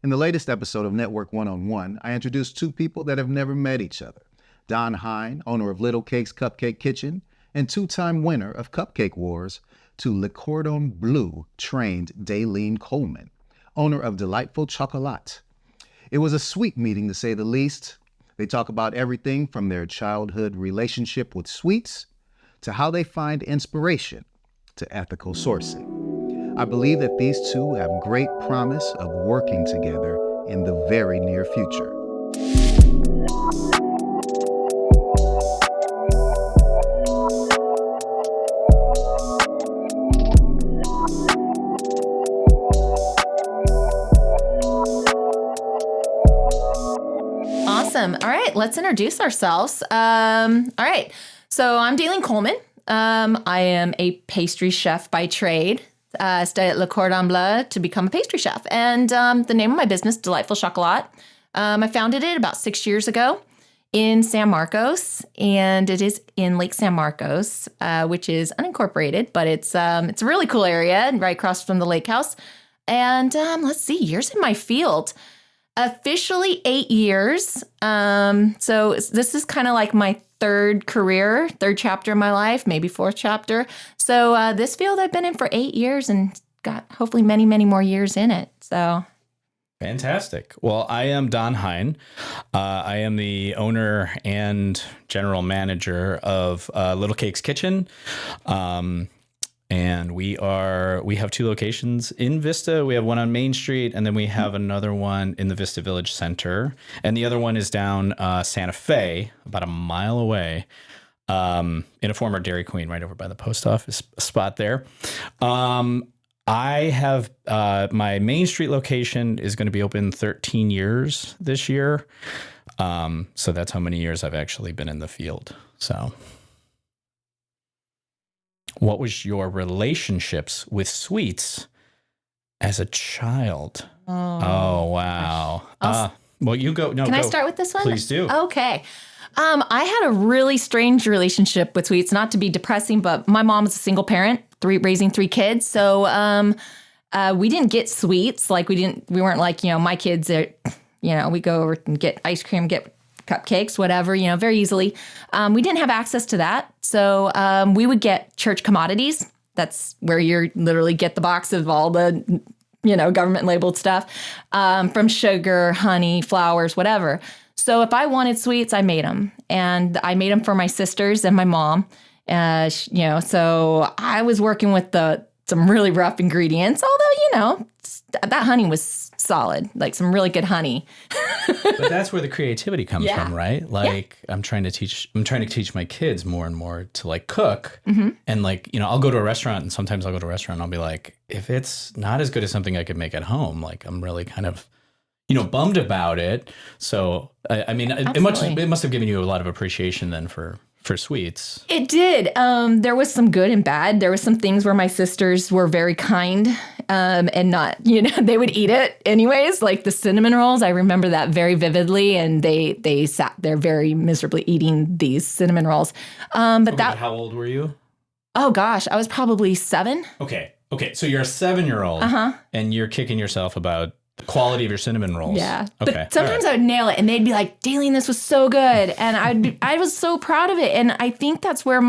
In the latest episode of Network One-on-One, I introduced two people that have never met each other. Don Hein, owner of Little Cake's Cupcake Kitchen, and two-time winner of Cupcake Wars, to Le Cordon Bleu trained Dayleen Coleman, owner of D'liteful Chocolat. It was a sweet meeting, to say the least. They talk about everything from their childhood relationship with sweets to how they find inspiration to ethical sourcing. I believe that these two have great promise of working together in the very near future. Awesome. All right, let's introduce ourselves. All right, so I'm Dayleen Coleman. I am a pastry chef by trade. Studied at Le Cordon Bleu to become a pastry chef. And the name of my business, D'liteful Chocolat, I founded it about 6 years ago in San Marcos, and it is in Lake San Marcos, which is unincorporated, but it's a really cool area right across from the lake house. And let's see, years in my field. Officially 8 years. So this is kind of like my third chapter in my life, maybe fourth chapter. So this field I've been in for 8 years and got hopefully many, many more years in it. So fantastic. Well, I am Don Hein. I am the owner and general manager of Little Cake's Kitchen. And we have two locations in Vista. We have one on Main Street, and then we have another one in the Vista Village Center. And the other one is down Santa Fe, about a mile away, in a former Dairy Queen right over by the post office spot there. I have my Main Street location is going to be open 13 years this year. So that's how many years I've actually been in the field. So what was your relationships with sweets as a child? Oh wow. Well, you go. No, Can go. I start with this one? Please do. Okay. I had a really strange relationship with sweets, not to be depressing, but my mom was a single parent, raising three kids. So we didn't get sweets. Like we weren't like, my kids are, we go over and get ice cream, get cupcakes, whatever, very easily. We didn't have access to that. So we would get church commodities. That's where you literally get the box of all the, government labeled stuff, from sugar, honey, flowers, whatever. So if I wanted sweets, I made them. And I made them for my sisters and my mom. So I was working with some really rough ingredients, although, that honey was solid, like some really good honey. But that's where the creativity comes from, right? Like I'm trying to teach my kids more and more to like cook. Mm-hmm. And I'll go to a restaurant, and sometimes I'll go to a restaurant and I'll be like, if it's not as good as something I could make at home, like I'm really kind of, bummed about it. So it must have given you a lot of appreciation then for sweets. It did. There was some good and bad. There was some things where my sisters were very kind, and not, they would eat it anyways, like the cinnamon rolls. I remember that very vividly, and they sat there very miserably eating these cinnamon rolls. But how old were you? Oh gosh, I was probably 7. Okay. So you're a 7-year-old, and you're kicking yourself about the quality of your cinnamon rolls. Yeah. Okay. But sometimes I would nail it, and they'd be like, Dayleen, this was so good. And I was so proud of it. And I think that's where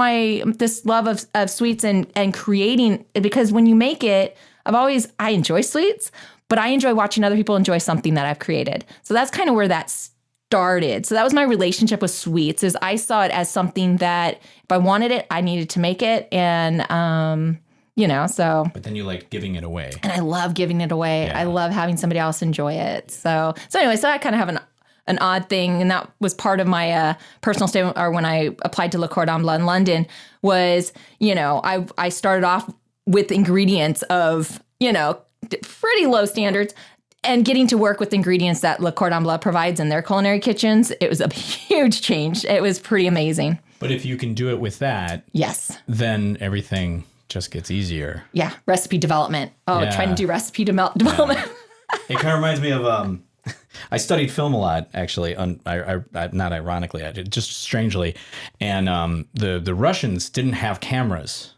this love of sweets and creating, because when you make it, I enjoy sweets, but I enjoy watching other people enjoy something that I've created. So that's kind of where that started. So that was my relationship with sweets, is I saw it as something that if I wanted it, I needed to make it. And, so. But then you like giving it away. And I love giving it away. Yeah. I love having somebody else enjoy it. So anyway, I kind of have an odd thing. And that was part of my personal statement, or when I applied to Le Cordon Bleu in London, was, I started off with ingredients of, pretty low standards, and getting to work with ingredients that Le Cordon Bleu provides in their culinary kitchens. It was a huge change. It was pretty amazing. But if you can do it with that, yes, then everything just gets easier. Yeah. Recipe development. Trying to do recipe development. It kind of reminds me of, I studied film a lot, actually. Not ironically, I did, just strangely. And the Russians didn't have cameras.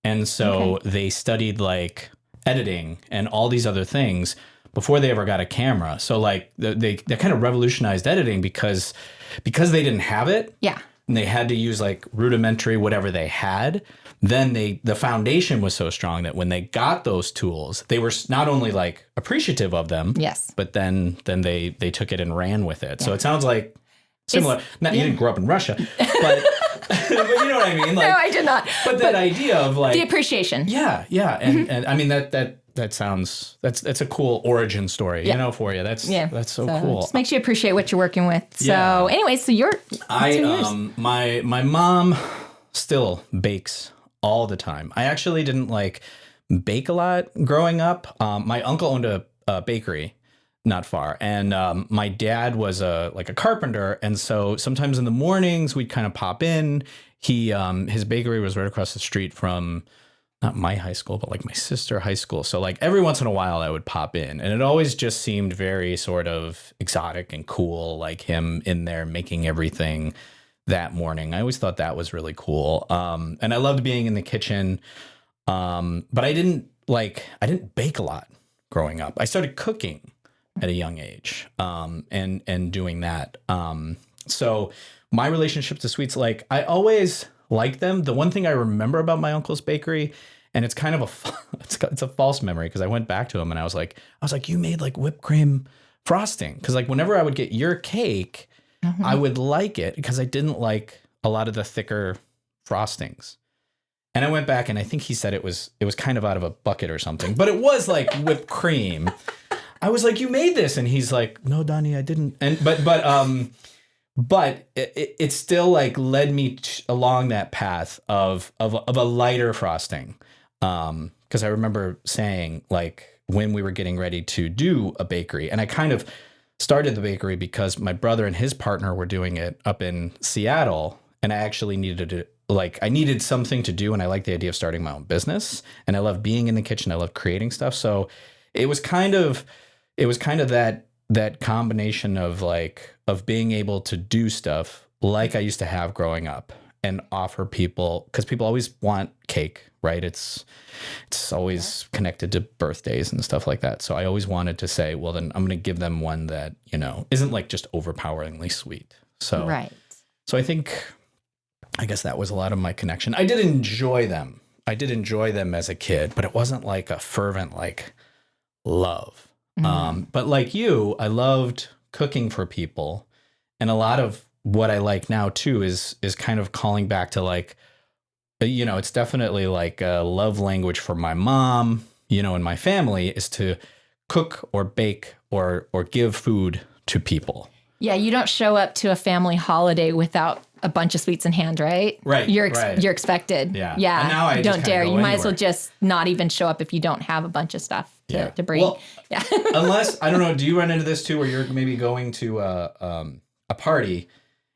And so they studied like editing and all these other things. before they ever got a camera. So like they kind of revolutionized editing because they didn't have it. Yeah. And they had to use like rudimentary whatever they had. Then the foundation was so strong that when they got those tools, they were not only like appreciative of them, Yes. but then they took it and ran with it. So it sounds like similar. You didn't grow up in Russia, but but you know what I mean? Like, No, I did not. But that idea of like the appreciation. Yeah. And I mean that sounds that's a cool origin story, you know, for you. That's so cool. It just makes you appreciate what you're working with. So Yeah. anyway, so yours. My mom still bakes all the time. I actually didn't like bake a lot growing up. My uncle owned a bakery not far, and my dad was a carpenter, and so sometimes in the mornings we'd kind of pop in. His bakery was right across the street from not my high school, but like my sister high school. So like every once in a while I would pop in, and it always just seemed very sort of exotic and cool, like him in there making everything that morning. I always thought that was really cool. And I loved being in the kitchen. But I didn't bake a lot growing up. I started cooking at a young age, and doing that. So my relationship to sweets, like I always liked them. The one thing I remember about my uncle's bakery, and it's kind of it's a false memory because I went back to him and I was like, you made like whipped cream frosting. Cause like whenever I would get your cake, I would like it because I didn't like a lot of the thicker frostings. And I went back and I think he said it was kind of out of a bucket or something, but it was like whipped cream. I was like, you made this. And he's like, no, Donnie, I didn't. And, but it still like led me along that path of a lighter frosting. Cause I remember saying like when we were getting ready to do a bakery, and I kind of started the bakery because my brother and his partner were doing it up in Seattle. And I actually I needed something to do. And I liked the idea of starting my own business, and I love being in the kitchen. I love creating stuff. So it was kind of that combination of being able to do stuff like I used to have growing up and offer people, because people always want cake, right? It's always connected to birthdays and stuff like that. So I always wanted to say, well, then I'm going to give them one that, you know, isn't like just overpoweringly sweet. So, right. So I guess that was a lot of my connection. I did enjoy them. As a kid, but it wasn't like a fervent, like love. But like you, I loved cooking for people. And a lot of what I like now too is kind of calling back to like, you know, it's definitely like a love language for my mom, you know, and my family is to cook or bake or give food to people. Yeah, you don't show up to a family holiday without a bunch of sweets in hand, right? Right. You're expected. Yeah. Yeah. And now I don't dare. You might as well anywhere. just not even show up if you don't have a bunch of stuff to bring. Well, yeah. Unless, I don't know, do you run into this too, where you're maybe going to a party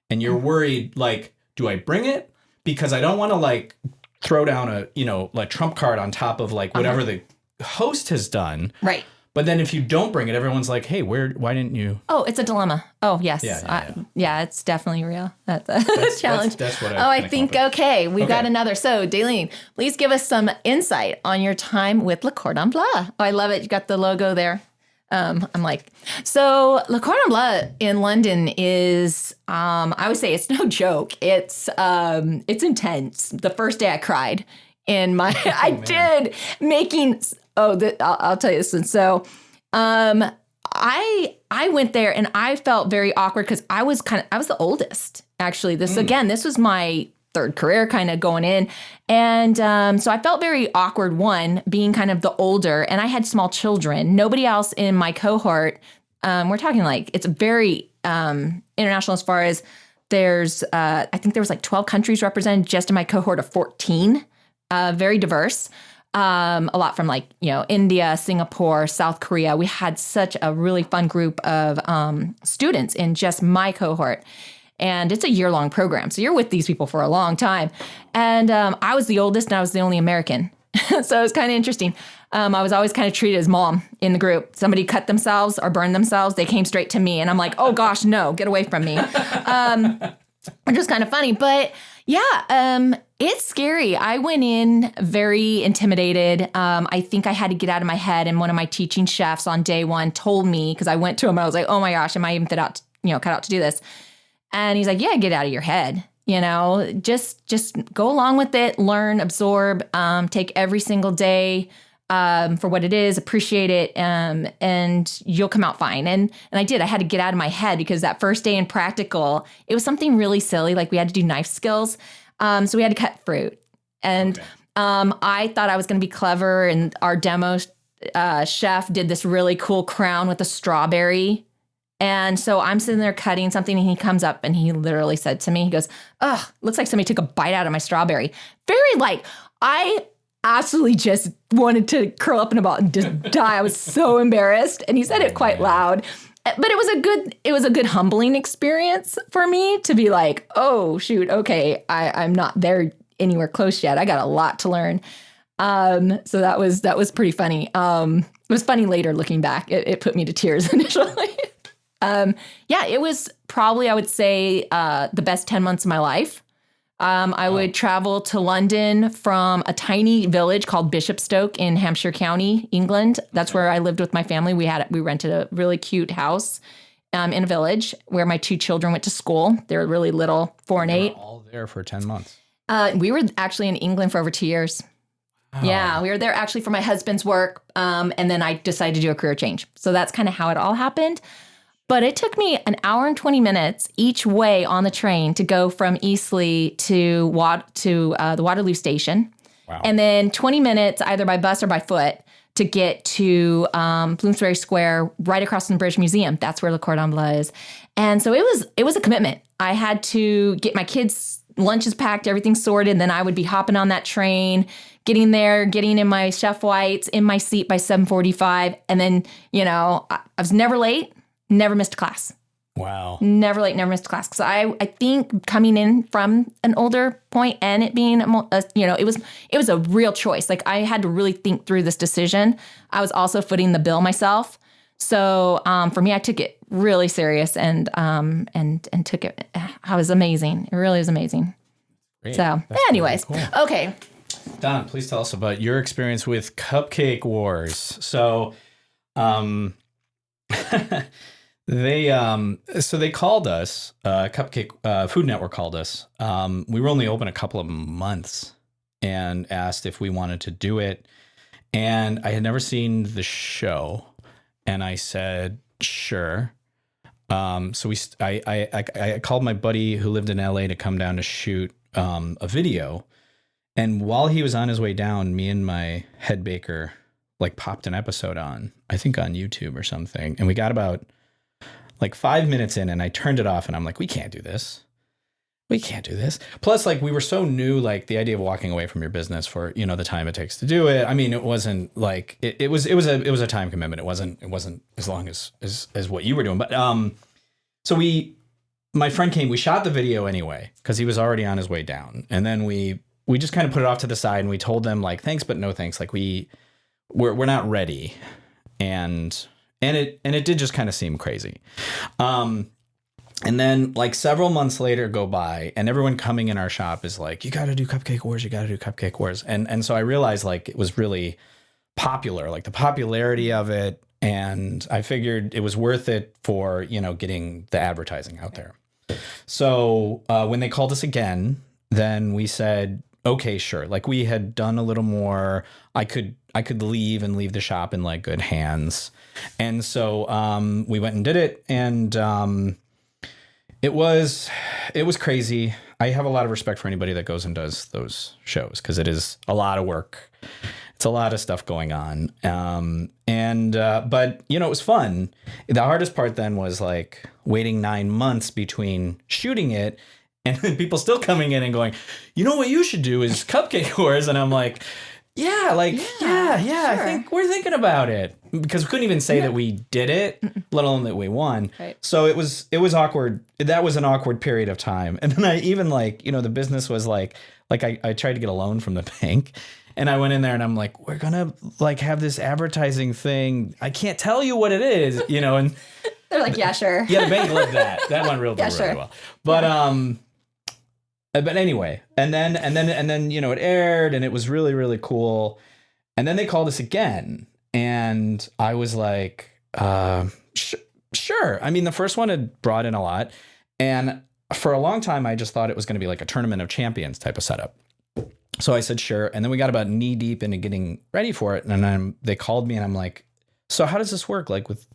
and you're worried, like, do I bring it? Because I don't want to like throw down a, you know, like trump card on top of like whatever the host has done. Right. But then if you don't bring it, everyone's like, hey, why didn't you? Oh, it's a dilemma. Oh, yes. Yeah, It's definitely real. That's a challenge. That's what I think, okay, we've got Okay. another. So, Dayleen, please give us some insight on your time with Le Cordon Bleu. Oh, I love it. You got the logo there. I'm like, so Le Cordon Bleu in London is, I would say it's no joke. It's intense. The first day I cried in my, I'll tell you this one. So, I went there and I felt very awkward because I was the oldest, actually. This was my third career kind of going in. And so I felt very awkward, one, being kind of the older, and I had small children. Nobody else in my cohort, we're talking like, it's very international as far as there's, I think there was like 12 countries represented just in my cohort of 14, very diverse. A lot from like, you know, India, Singapore, South Korea. We had such a really fun group of students in just my cohort. And it's a year-long program. So you're with these people for a long time. And I was the oldest and I was the only American. So it was kind of interesting. I was always kind of treated as mom in the group. Somebody cut themselves or burned themselves, they came straight to me. And I'm like, oh gosh, no, get away from me. which was kind of funny. But yeah, it's scary. I went in very intimidated. I think I had to get out of my head. And one of my teaching chefs on day one told me, because I went to him and I was like, oh my gosh, am I even cut out to do this? And he's like, yeah, get out of your head. Just go along with it, learn, absorb, take every single day for what it is, appreciate it, and you'll come out fine. And I did. I had to get out of my head because that first day in practical, it was something really silly. Like we had to do knife skills. So we had to cut fruit. And I thought I was going to be clever. And our demo chef did this really cool crown with a strawberry. And so I'm sitting there cutting something and he comes up and he literally said to me, he goes, ugh, looks like somebody took a bite out of my strawberry. I absolutely just wanted to curl up in a ball and just die. I was so embarrassed. And he said it quite loud. But it was a good humbling experience for me to be like, oh, shoot, okay, I'm not there anywhere close yet. I got a lot to learn. So that was pretty funny. It was funny later looking back. It put me to tears initially. It was probably, I would say, the best 10 months of my life. I would travel to London from a tiny village called Bishopstoke in Hampshire County, England. That's where I lived with my family. We rented a really cute house in a village where my 2 children went to school. They were really little, 4 and 8. All there for 10 months. We were actually in England for over 2 years. Wow. Yeah, we were there actually for my husband's work. And then I decided to do a career change. So that's kind of how it all happened. But it took me an hour and 20 minutes each way on the train to go from Eastleigh to the Waterloo station. Wow. And then 20 minutes either by bus or by foot to get to Bloomsbury Square, right across from the British Museum. That's where Le Cordon Bleu is. And so it was a commitment. I had to get my kids' lunches packed, everything sorted, and then I would be hopping on that train, getting there, getting in my chef whites, in my seat by 7:45. And then, I was never late. Never missed a class. Wow. Never late, never missed a class. Because I think coming in from an older point and it being, it was a real choice. Like I had to really think through this decision. I was also footing the bill myself. So for me, I took it really serious and took it. I was amazing. It really was amazing. Great. So anyways, really cool. Okay. Don, please tell us about your experience with Cupcake Wars. So, they called us, Cupcake Food Network called us. We were only open a couple of months and asked if we wanted to do it. And I had never seen the show. And I said, sure. So I called my buddy who lived in LA to come down to shoot a video. And while he was on his way down, me and my head baker popped an episode on, I think on YouTube or something. And we got about 5 minutes in and I turned it off and I'm like, we can't do this. We can't do this. Plus, we were so new, the idea of walking away from your business for, the time it takes to do it. I mean, it wasn't it was a time commitment. It wasn't as long as what you were doing. But my friend came, we shot the video anyway, because he was already on his way down. And then we just kind of put it off to the side and we told them thanks, but no thanks. We're not ready. And it did just kind of seem crazy. And then several months later go by and everyone coming in our shop is you got to do Cupcake Wars. You got to do Cupcake Wars. And so I realized it was really popular, the popularity of it. And I figured it was worth it for, getting the advertising out there. So when they called us again, then we said, okay, sure. We had done a little more. I could leave the shop in good hands. And so we went and did it. And it was crazy. I have a lot of respect for anybody that goes and does those shows because it is a lot of work. It's a lot of stuff going on. But it was fun. The hardest part then was waiting 9 months between shooting it and then people still coming in and going, what you should do is Cupcake Wars. And I'm like, yeah, sure. I think we're thinking about it, because we couldn't even say that we did it, let alone that we won. Right. So it was awkward. That was an awkward period of time. And then I even the business was I tried to get a loan from the bank and I went in there and I'm like, we're going to have this advertising thing. I can't tell you what it is, and they're like, yeah, sure. Yeah. The bank loved that. That went really well. But, But anyway, and then it aired, and it was really, really cool. And then they called us again, and I was like, sure. I mean, the first one had brought in a lot, and for a long time, I just thought it was going to be like a tournament of champions type of setup. So I said, sure. And then we got about knee deep into getting ready for it. And they called me and I'm like, so how does this work? Like with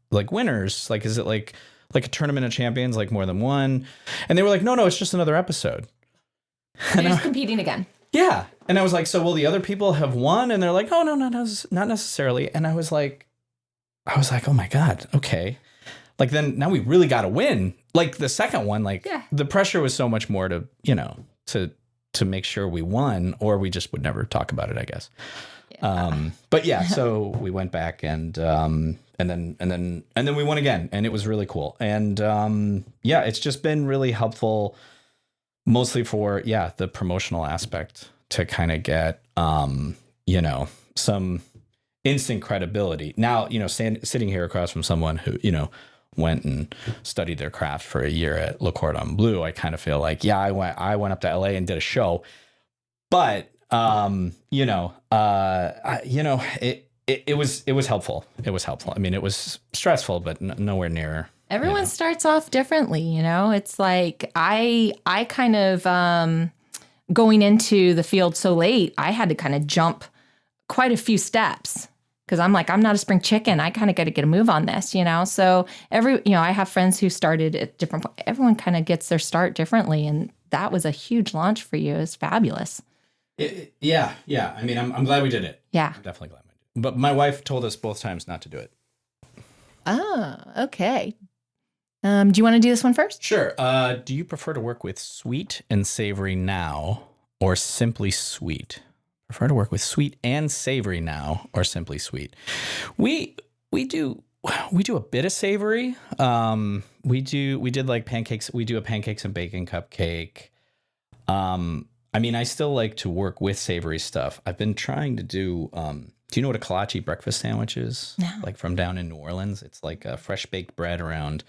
like winners? Like, is it like a tournament of champions, like more than one? And they were like, no, it's just another episode. They're just competing again. Yeah. And I was like, so will the other people have won? And they're like, oh, no, not necessarily. And I was like, oh my God. Okay. Like then now we really got to win. Like the second one, like the pressure was so much more to, to make sure we won, or we just would never talk about it, I guess. Yeah. But yeah, so we went back and then we won again, and it was really cool. And it's just been really helpful, mostly for the promotional aspect, to kind of get some instant credibility. Now, sitting here across from someone who went and studied their craft for a year at Le Cordon Bleu, I kind of feel like, I went up to LA and did a show, but it was helpful. It was helpful. I mean, it was stressful, but nowhere near. Everyone starts off differently, It's like I kind of going into the field so late, I had to kind of jump quite a few steps. Because I'm like, I'm not a spring chicken. I kind of got to get a move on this, So I have friends who started at different points. Everyone kind of gets their start differently. And that was a huge launch for you. It's fabulous. Yeah. I mean, I'm glad we did it. Yeah. I'm definitely glad we did it. But my wife told us both times not to do it. Oh, okay. Do you want to do this one first? Sure. Do you prefer to work with sweet and savory now, or simply sweet? Prefer to work with sweet and savory now, or simply sweet? We do a bit of savory. We did like pancakes. We do a pancakes and bacon cupcake. I mean, I still like to work with savory stuff. I've been trying to do you know what a chocalatier breakfast sandwich is? No. Like from down in New Orleans. It's like a fresh baked bread around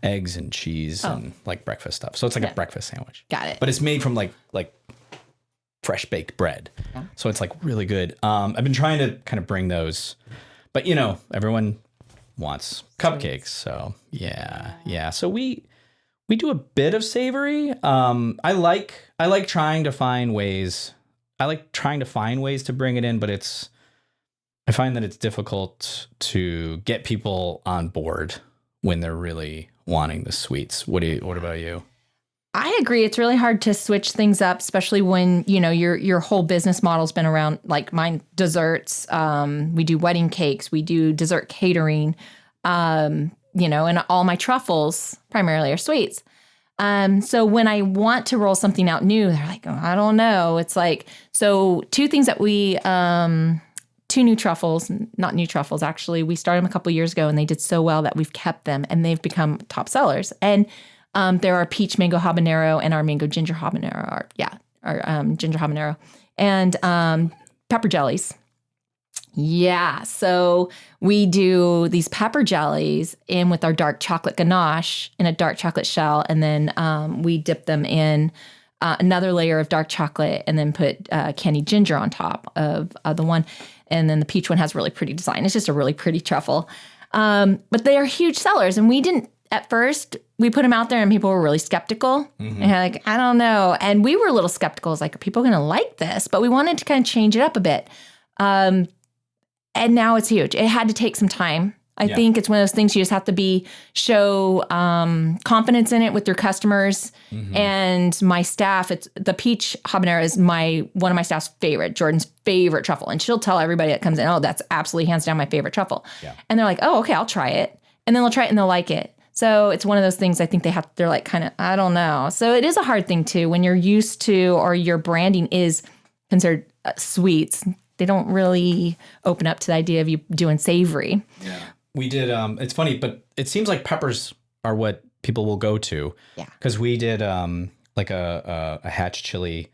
eggs and cheese and like breakfast stuff. So it's like a breakfast sandwich. Got it. But it's made from like fresh baked bread. So it's like really good. I've been trying to kind of bring those, but everyone wants cupcakes. So yeah. So we do a bit of savory. I like trying to find ways. I like trying to find ways to bring it in, but I find that it's difficult to get people on board when they're really wanting the sweets. What about you? I agree. It's really hard to switch things up, especially when, your whole business model's been around, like mine, desserts. We do wedding cakes. We do dessert catering, and all my truffles primarily are sweets. So when I want to roll something out new, they're like, oh, I don't know. It's like, so two things that two new truffles, not new truffles, actually. We started them a couple years ago and they did so well that we've kept them and they've become top sellers. And there are peach mango habanero and our mango ginger habanero, our ginger habanero, and pepper jellies. Yeah, so we do these pepper jellies in with our dark chocolate ganache in a dark chocolate shell, and then we dip them in another layer of dark chocolate, and then put candied ginger on top of the one, and then the peach one has a really pretty design. It's just a really pretty truffle, but they are huge sellers, and we didn't. At first, we put them out there and people were really skeptical. Mm-hmm. And like, I don't know. And we were a little skeptical. It's like, are people going to like this? But we wanted to kind of change it up a bit. And now it's huge. It had to take some time. I think it's one of those things you just have to show confidence in it with your customers. Mm-hmm. And my staff, the peach habanero is one of my staff's favorite, Jordan's favorite truffle. And she'll tell everybody that comes in, oh, that's absolutely hands down my favorite truffle. Yeah. And they're like, oh, okay, I'll try it. And then they'll try it and they'll like it. So it's one of those things I think they're like kind of, I don't know. So it is a hard thing too, when you're used to, or your branding is considered sweets, they don't really open up to the idea of you doing savory. Yeah. We did, it's funny, but it seems like peppers are what people will go to. Yeah. Because we did like a hatch chili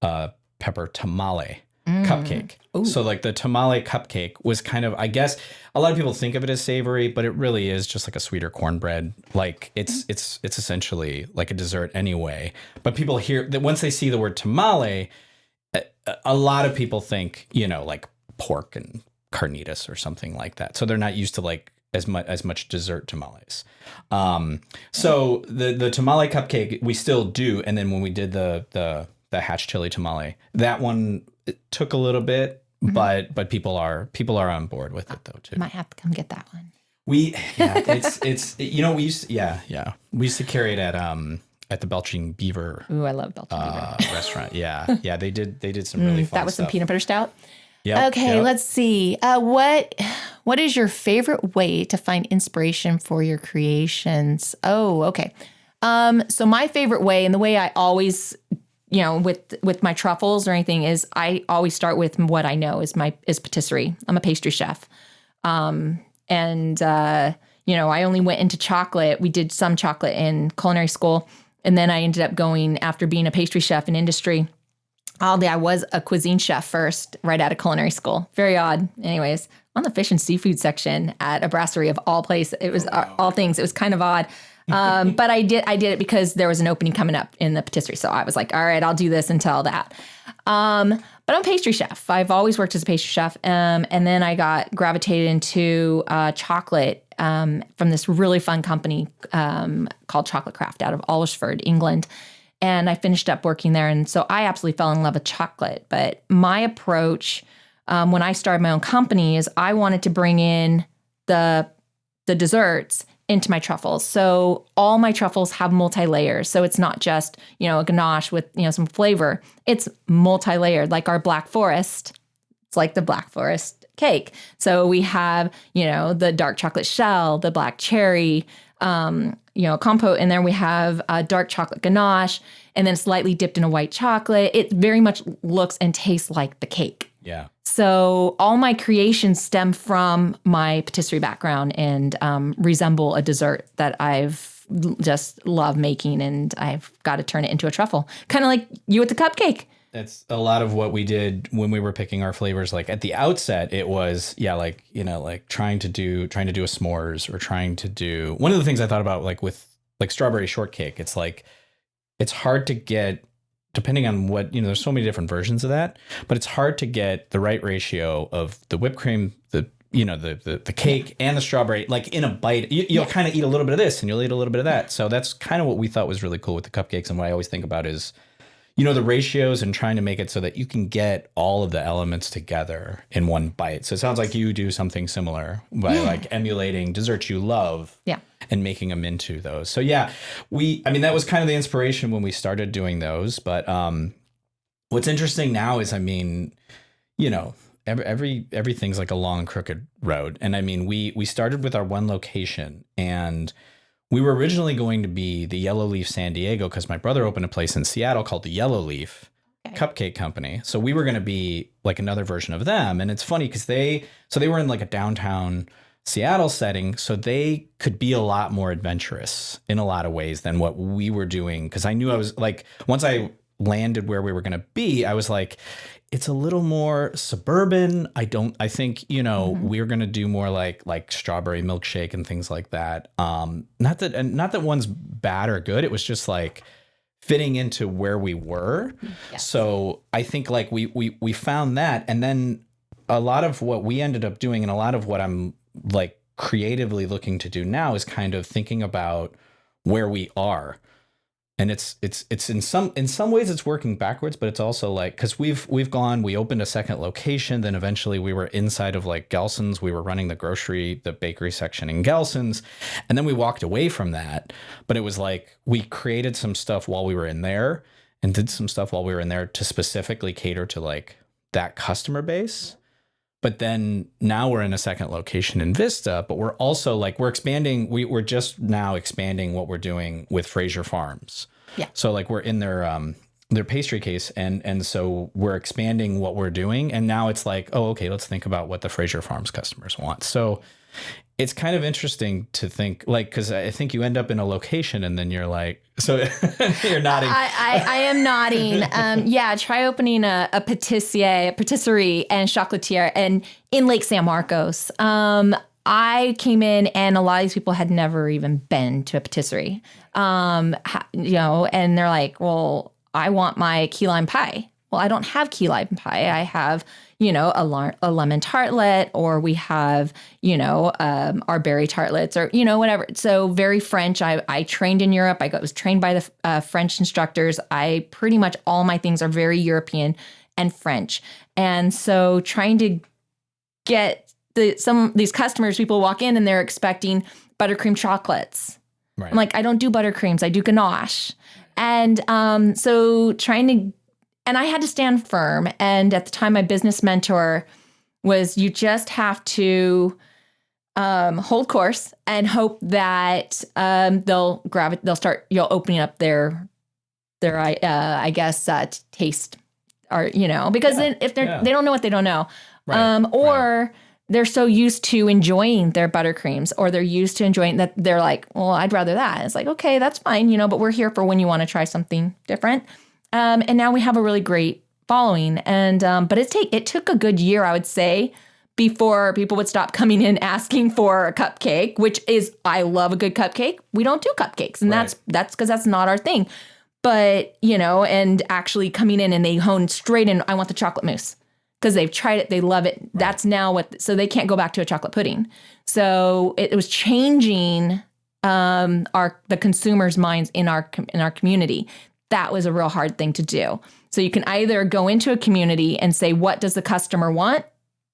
pepper tamale. cupcake. So like the tamale cupcake was kind of, I guess a lot of people think of it as savory, but it really is just like a sweeter cornbread. Like it's essentially like a dessert anyway. But people hear that once they see the word tamale, a lot of people think, like pork and carnitas or something like that. So they're not used to like as much dessert tamales. So the tamale cupcake we still do, and then when we did the hatch chili tamale, that one it took a little bit, but people are on board with it though too. Might have to come get that one. We we used to carry it at the Belching Beaver. Ooh, I love Belching Beaver restaurant. Yeah, they did some really fun that was stuff. some peanut butter stout. Yeah. Okay, let's see. What is your favorite way to find inspiration for your creations? Oh, okay. So my favorite way, and the way I always, with my truffles or anything, is I always start with what I know is patisserie. I'm a pastry chef, I only went into chocolate. We did some chocolate in culinary school, and then I ended up going after being a pastry chef in industry. I was a cuisine chef first, right out of culinary school. Very odd. Anyways, on the fish and seafood section at a brasserie of all places. It was all things. It was kind of odd. But I did it because there was an opening coming up in the patisserie. So I was like, all right, I'll do this until that. But I'm a pastry chef. I've always worked as a pastry chef. And then I got gravitated into chocolate from this really fun company called Chocolate Craft out of Alresford, England. And I finished up working there. And so I absolutely fell in love with chocolate. But my approach when I started my own company is I wanted to bring in the desserts into my truffles. So all my truffles have multi-layers. So it's not just, a ganache with, some flavor. It's multi-layered, like our Black Forest. It's like the Black Forest cake. So we have, the dark chocolate shell, the black cherry, compote, and then we have a dark chocolate ganache, and then slightly dipped in a white chocolate. It very much looks and tastes like the cake. Yeah. So all my creations stem from my patisserie background and resemble a dessert that I've just love making, and I've got to turn it into a truffle. Kind of like you with the cupcake. That's a lot of what we did when we were picking our flavors. Like at the outset, it was, like trying to do a s'mores, or trying to do one of the things I thought about, like with like strawberry shortcake. It's like, it's hard to get, depending on what, there's so many different versions of that, but it's hard to get the right ratio of the whipped cream, the cake and the strawberry, like in a bite. You'll kind of eat a little bit of this and you'll eat a little bit of that. So that's kind of what we thought was really cool with the cupcakes. And what I always think about is, the ratios and trying to make it so that you can get all of the elements together in one bite. So it sounds like you do something similar by like emulating desserts you love and making them into those. So that was kind of the inspiration when we started doing those. But what's interesting now is, everything's like a long, crooked road. And we started with our one location, and we were originally going to be the Yellow Leaf San Diego because my brother opened a place in Seattle called the Yellow Leaf Cupcake Company. So we were going to be like another version of them. And it's funny because they were in like a downtown Seattle setting. So they could be a lot more adventurous in a lot of ways than what we were doing. Because I knew I was like, once I landed where we were going to be, I was like, it's a little more suburban. I think, we're going to do more like strawberry milkshake and things like that. Not that one's bad or good. It was just like fitting into where we were. Yes. So I think like we found that. And then a lot of what we ended up doing, and a lot of what I'm like creatively looking to do now, is kind of thinking about where we are. And it's in some ways it's working backwards, but it's also like, because we opened a second location, then eventually we were inside of like Gelson's. We were running the bakery section in Gelson's, and then we walked away from that. But it was like we created some stuff while we were in there, and did some stuff while we were in there to specifically cater to like that customer base. But then now we're in a second location in Vista, but we're also like, we're expanding. We're just now expanding what we're doing with Fraser Farms. Yeah. So like we're in their pastry case, and so we're expanding what we're doing. And now it's like, oh, okay, let's think about what the Fraser Farms customers want. So it's kind of interesting to think, like, because I think you end up in a location and then you're like, so you're nodding. I am nodding. Yeah, try opening a patisserie and chocolatier and in Lake San Marcos. I came in and a lot of these people had never even been to a patisserie. And they're like, well, I want my key lime pie. Well, I don't have key lime pie. I have, a lemon tartlet, or we have, our berry tartlets, or, whatever. So very French. I trained in Europe. Was trained by the French instructors. Pretty much all my things are very European and French. And so trying to get these customers, people walk in and they're expecting buttercream chocolates. Right. I'm like, I don't do buttercreams. I do ganache. And so and I had to stand firm. And at the time, my business mentor was, you just have to hold course and hope that they'll start, opening up their taste, or, because if they don't know what they don't know, right. They're so used to enjoying their buttercreams, or they're used to enjoying that. They're like, well, I'd rather that. It's like, okay, that's fine, but we're here for when you want to try something different. And now we have a really great following. And but it took a good year, I would say, before people would stop coming in asking for a cupcake, which is, I love a good cupcake. We don't do cupcakes, and right. that's because that's not our thing. But, and actually coming in and they hone straight in, I want the chocolate mousse. Because they've tried it, they love it. Right. That's now so they can't go back to a chocolate pudding. So it was changing the consumers' minds in our community. That was a real hard thing to do. So you can either go into a community and say, what does the customer want,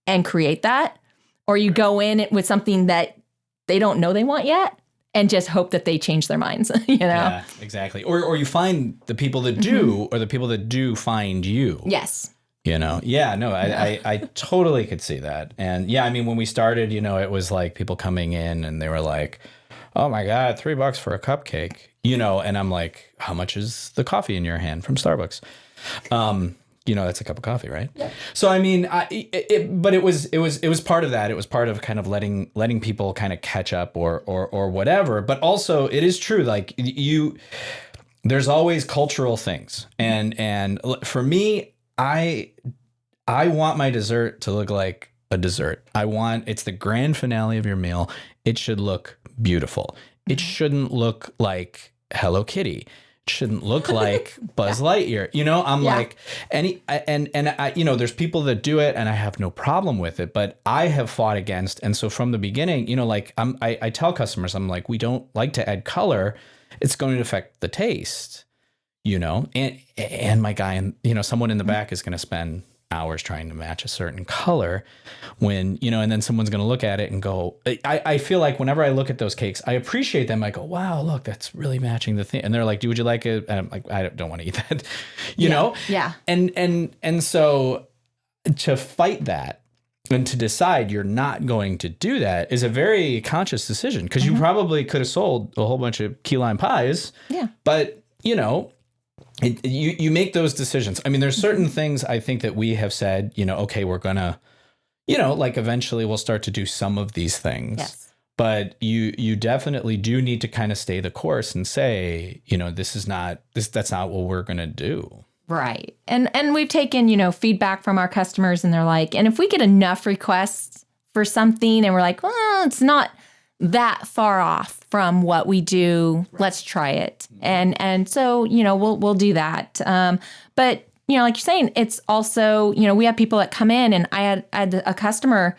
and create that, or you go in with something that they don't know they want yet and just hope that they change their minds. Yeah, exactly. Or you find the people that do, or the people that do find you. Yes. I totally could see that. And yeah, I mean, when we started, it was like people coming in and they were like, oh my God, $3 for a cupcake, and I'm like, how much is the coffee in your hand from Starbucks? That's a cup of coffee, right? Yeah. So, I mean, but it was part of that. It was part of kind of letting people kind of catch up or whatever. But also it is true. Like there's always cultural things. And for me, I want my dessert to look like a dessert. It's the grand finale of your meal. It should look beautiful. It shouldn't look like Hello Kitty. It shouldn't look like Buzz Lightyear. I'm like, there's people that do it and I have no problem with it, but I have fought against. And so from the beginning, I tell customers, I'm like, we don't like to add color. It's going to affect the taste. And my guy, and someone in the back is going to spend hours trying to match a certain color when, and then someone's going to look at it and go, I feel like whenever I look at those cakes, I appreciate them. I go, wow, look, that's really matching the thing. And they're like, would you like it? And I'm like, I don't want to eat that, you know? Yeah. And so to fight that and to decide you're not going to do that is a very conscious decision, because you probably could have sold a whole bunch of key lime pies. Yeah. But, you make those decisions. I mean, there's certain things I think that we have said, okay, we're going to, eventually we'll start to do some of these things. Yes. But you definitely do need to kind of stay the course and say, that's not what we're going to do. Right. And we've taken, feedback from our customers, and they're like, and if we get enough requests for something and we're like, well, it's not that far off from what we do, let's try it. And so, we'll do that. But, like you're saying, it's also, we have people that come in, and I had a customer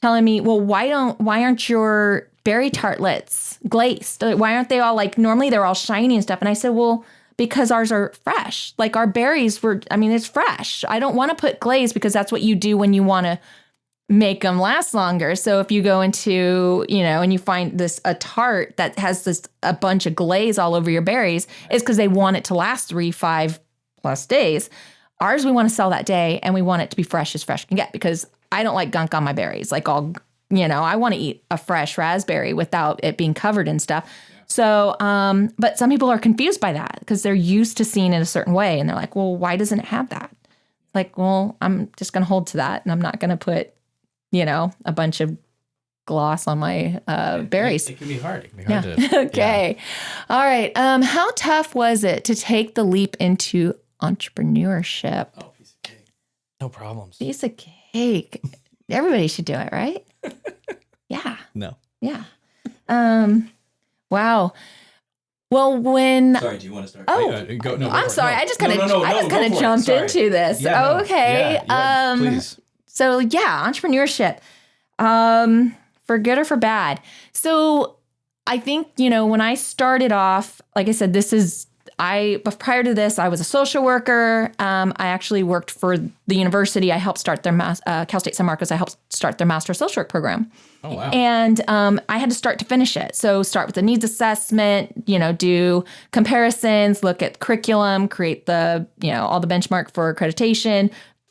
telling me, well, why aren't your berry tartlets glazed? Why aren't they all normally they're all shiny and stuff? And I said, well, because ours are fresh. Like our berries it's fresh. I don't want to put glaze, because that's what you do when you want to make them last longer. So if you go into, and you find a tart that has a bunch of glaze all over your berries, it's because they want it to last 3-5+ days. Ours, we want to sell that day, and we want it to be fresh as fresh can get, because I don't like gunk on my berries. I want to eat a fresh raspberry without it being covered in stuff. So, but some people are confused by that because they're used to seeing it a certain way. And they're like, well, why doesn't it have that? Like, well, I'm just going to hold to that, and I'm not going to put, a bunch of gloss on my berries. It can be hard. It can be hard Yeah. to. Okay. All right. How tough was it to take the leap into entrepreneurship? Oh, piece of cake. No problems. Piece of cake. Everybody should do it, right? Yeah. No. Yeah. Wow. Well, when Sorry, do you want to start? go, no, I'm sorry. No. I just kind of go for it. jumped Sorry. into this. Yeah, no. Okay. Yeah, please. So yeah, entrepreneurship. For good or for bad. So I think, when I started off, like I said, but prior to this, I was a social worker. I actually worked for the university. I helped start their Cal State San Marcos. I helped start their master social work program. Oh, wow. And I had to start to finish it. So start with the needs assessment, do comparisons, look at curriculum, create the, all the benchmark for accreditation,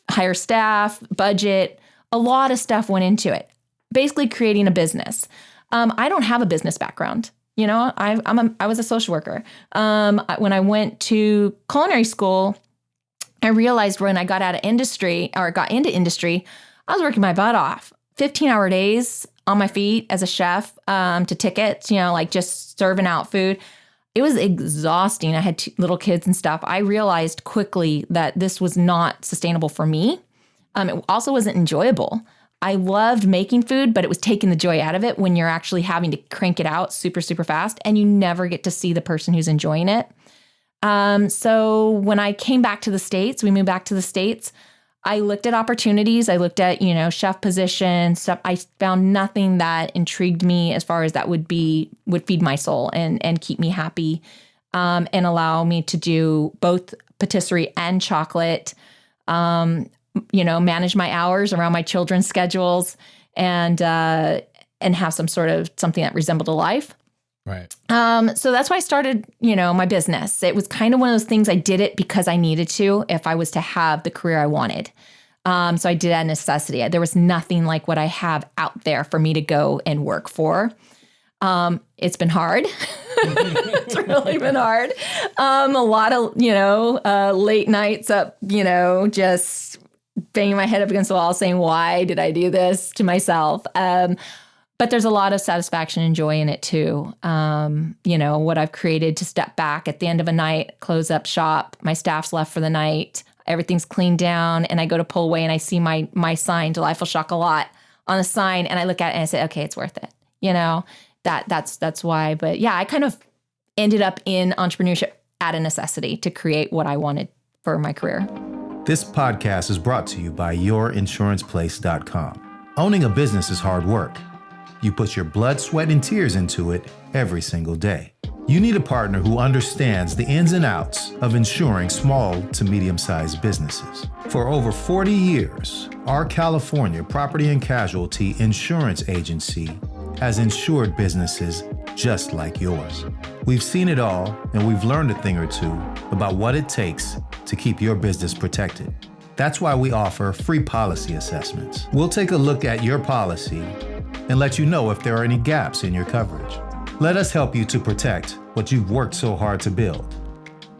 hire staff, budget. A lot of stuff went into it. Basically creating a business. I don't have a business background. I was a social worker. When I went to culinary school, I realized when I got out of industry or got into industry, I was working my butt off. 15-hour days on my feet as a chef, to tickets, just serving out food. It was exhausting. I had 2 little kids and stuff. I realized quickly that this was not sustainable for me. It also wasn't enjoyable. I loved making food, but it was taking the joy out of it when you're actually having to crank it out super, super fast and you never get to see the person who's enjoying it. So when I came back to the States, we moved back to the States, I looked at opportunities. I looked at, chef positions, stuff. I found nothing that intrigued me as far as that would feed my soul and keep me happy, and allow me to do both patisserie and chocolate, manage my hours around my children's schedules and have something that resembled a life. Right. So that's why I started, my business. It was kind of one of those things. I did it because I needed to, if I was to have the career I wanted. So I did it out of necessity. There was nothing like what I have out there for me to go and work for. It's been hard. It's really been hard. A lot of, late nights up, just banging my head up against the wall saying, why did I do this to myself? But there's a lot of satisfaction and joy in it too. What I've created to step back at the end of a night, close up shop, my staff's left for the night, everything's cleaned down, and I go to pull away and I see my sign, D'liteful Chocolat, on the sign, and I look at it and I say, okay, it's worth it. That's why. But yeah, I kind of ended up in entrepreneurship out of necessity to create what I wanted for my career. This podcast is brought to you by YourInsurancePlace.com. Owning a business is hard work. You put your blood, sweat, and tears into it every single day. You need a partner who understands the ins and outs of insuring small to medium-sized businesses. For over 40 years, our California Property and Casualty Insurance Agency has insured businesses just like yours. We've seen it all, and we've learned a thing or two about what it takes to keep your business protected. That's why we offer free policy assessments. We'll take a look at your policy and let you know if there are any gaps in your coverage. Let us help you to protect what you've worked so hard to build.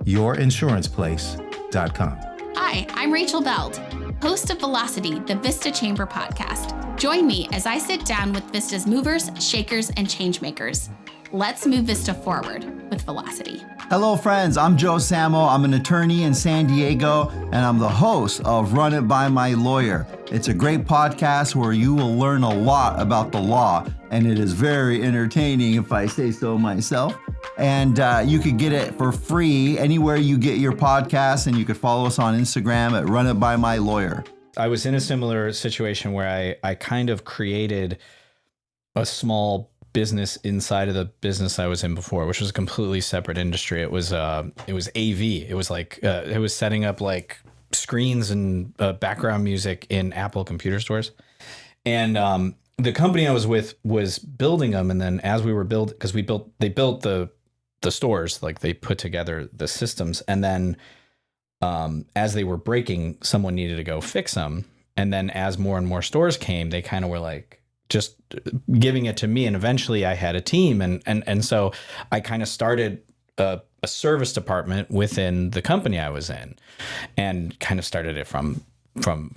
YourInsurancePlace.com. Hi, I'm Rachel Beld, host of Velocity, the Vista Chamber podcast. Join me as I sit down with Vista's movers, shakers, and changemakers. Let's move Vista forward with Velocity. Hello, friends. I'm Joe Samo. I'm an attorney in San Diego, and I'm the host of Run It By My Lawyer. It's a great podcast where you will learn a lot about the law, and it is very entertaining, if I say so myself. And you could get it for free anywhere you get your podcasts, and you could follow us on Instagram at Run It By My Lawyer. I was in a similar situation where I kind of created a small business inside of the business I was in before, which was a completely separate industry. It was AV. It was like it was setting up like screens and background music in Apple computer stores. And the company I was with was building them, and then as we were because they built the stores, like they put together the systems, and then as they were breaking, someone needed to go fix them. And then as more and more stores came, they kind of were like just giving it to me. And eventually I had a team. And so I kind of started a service department within the company I was in and kind of started it from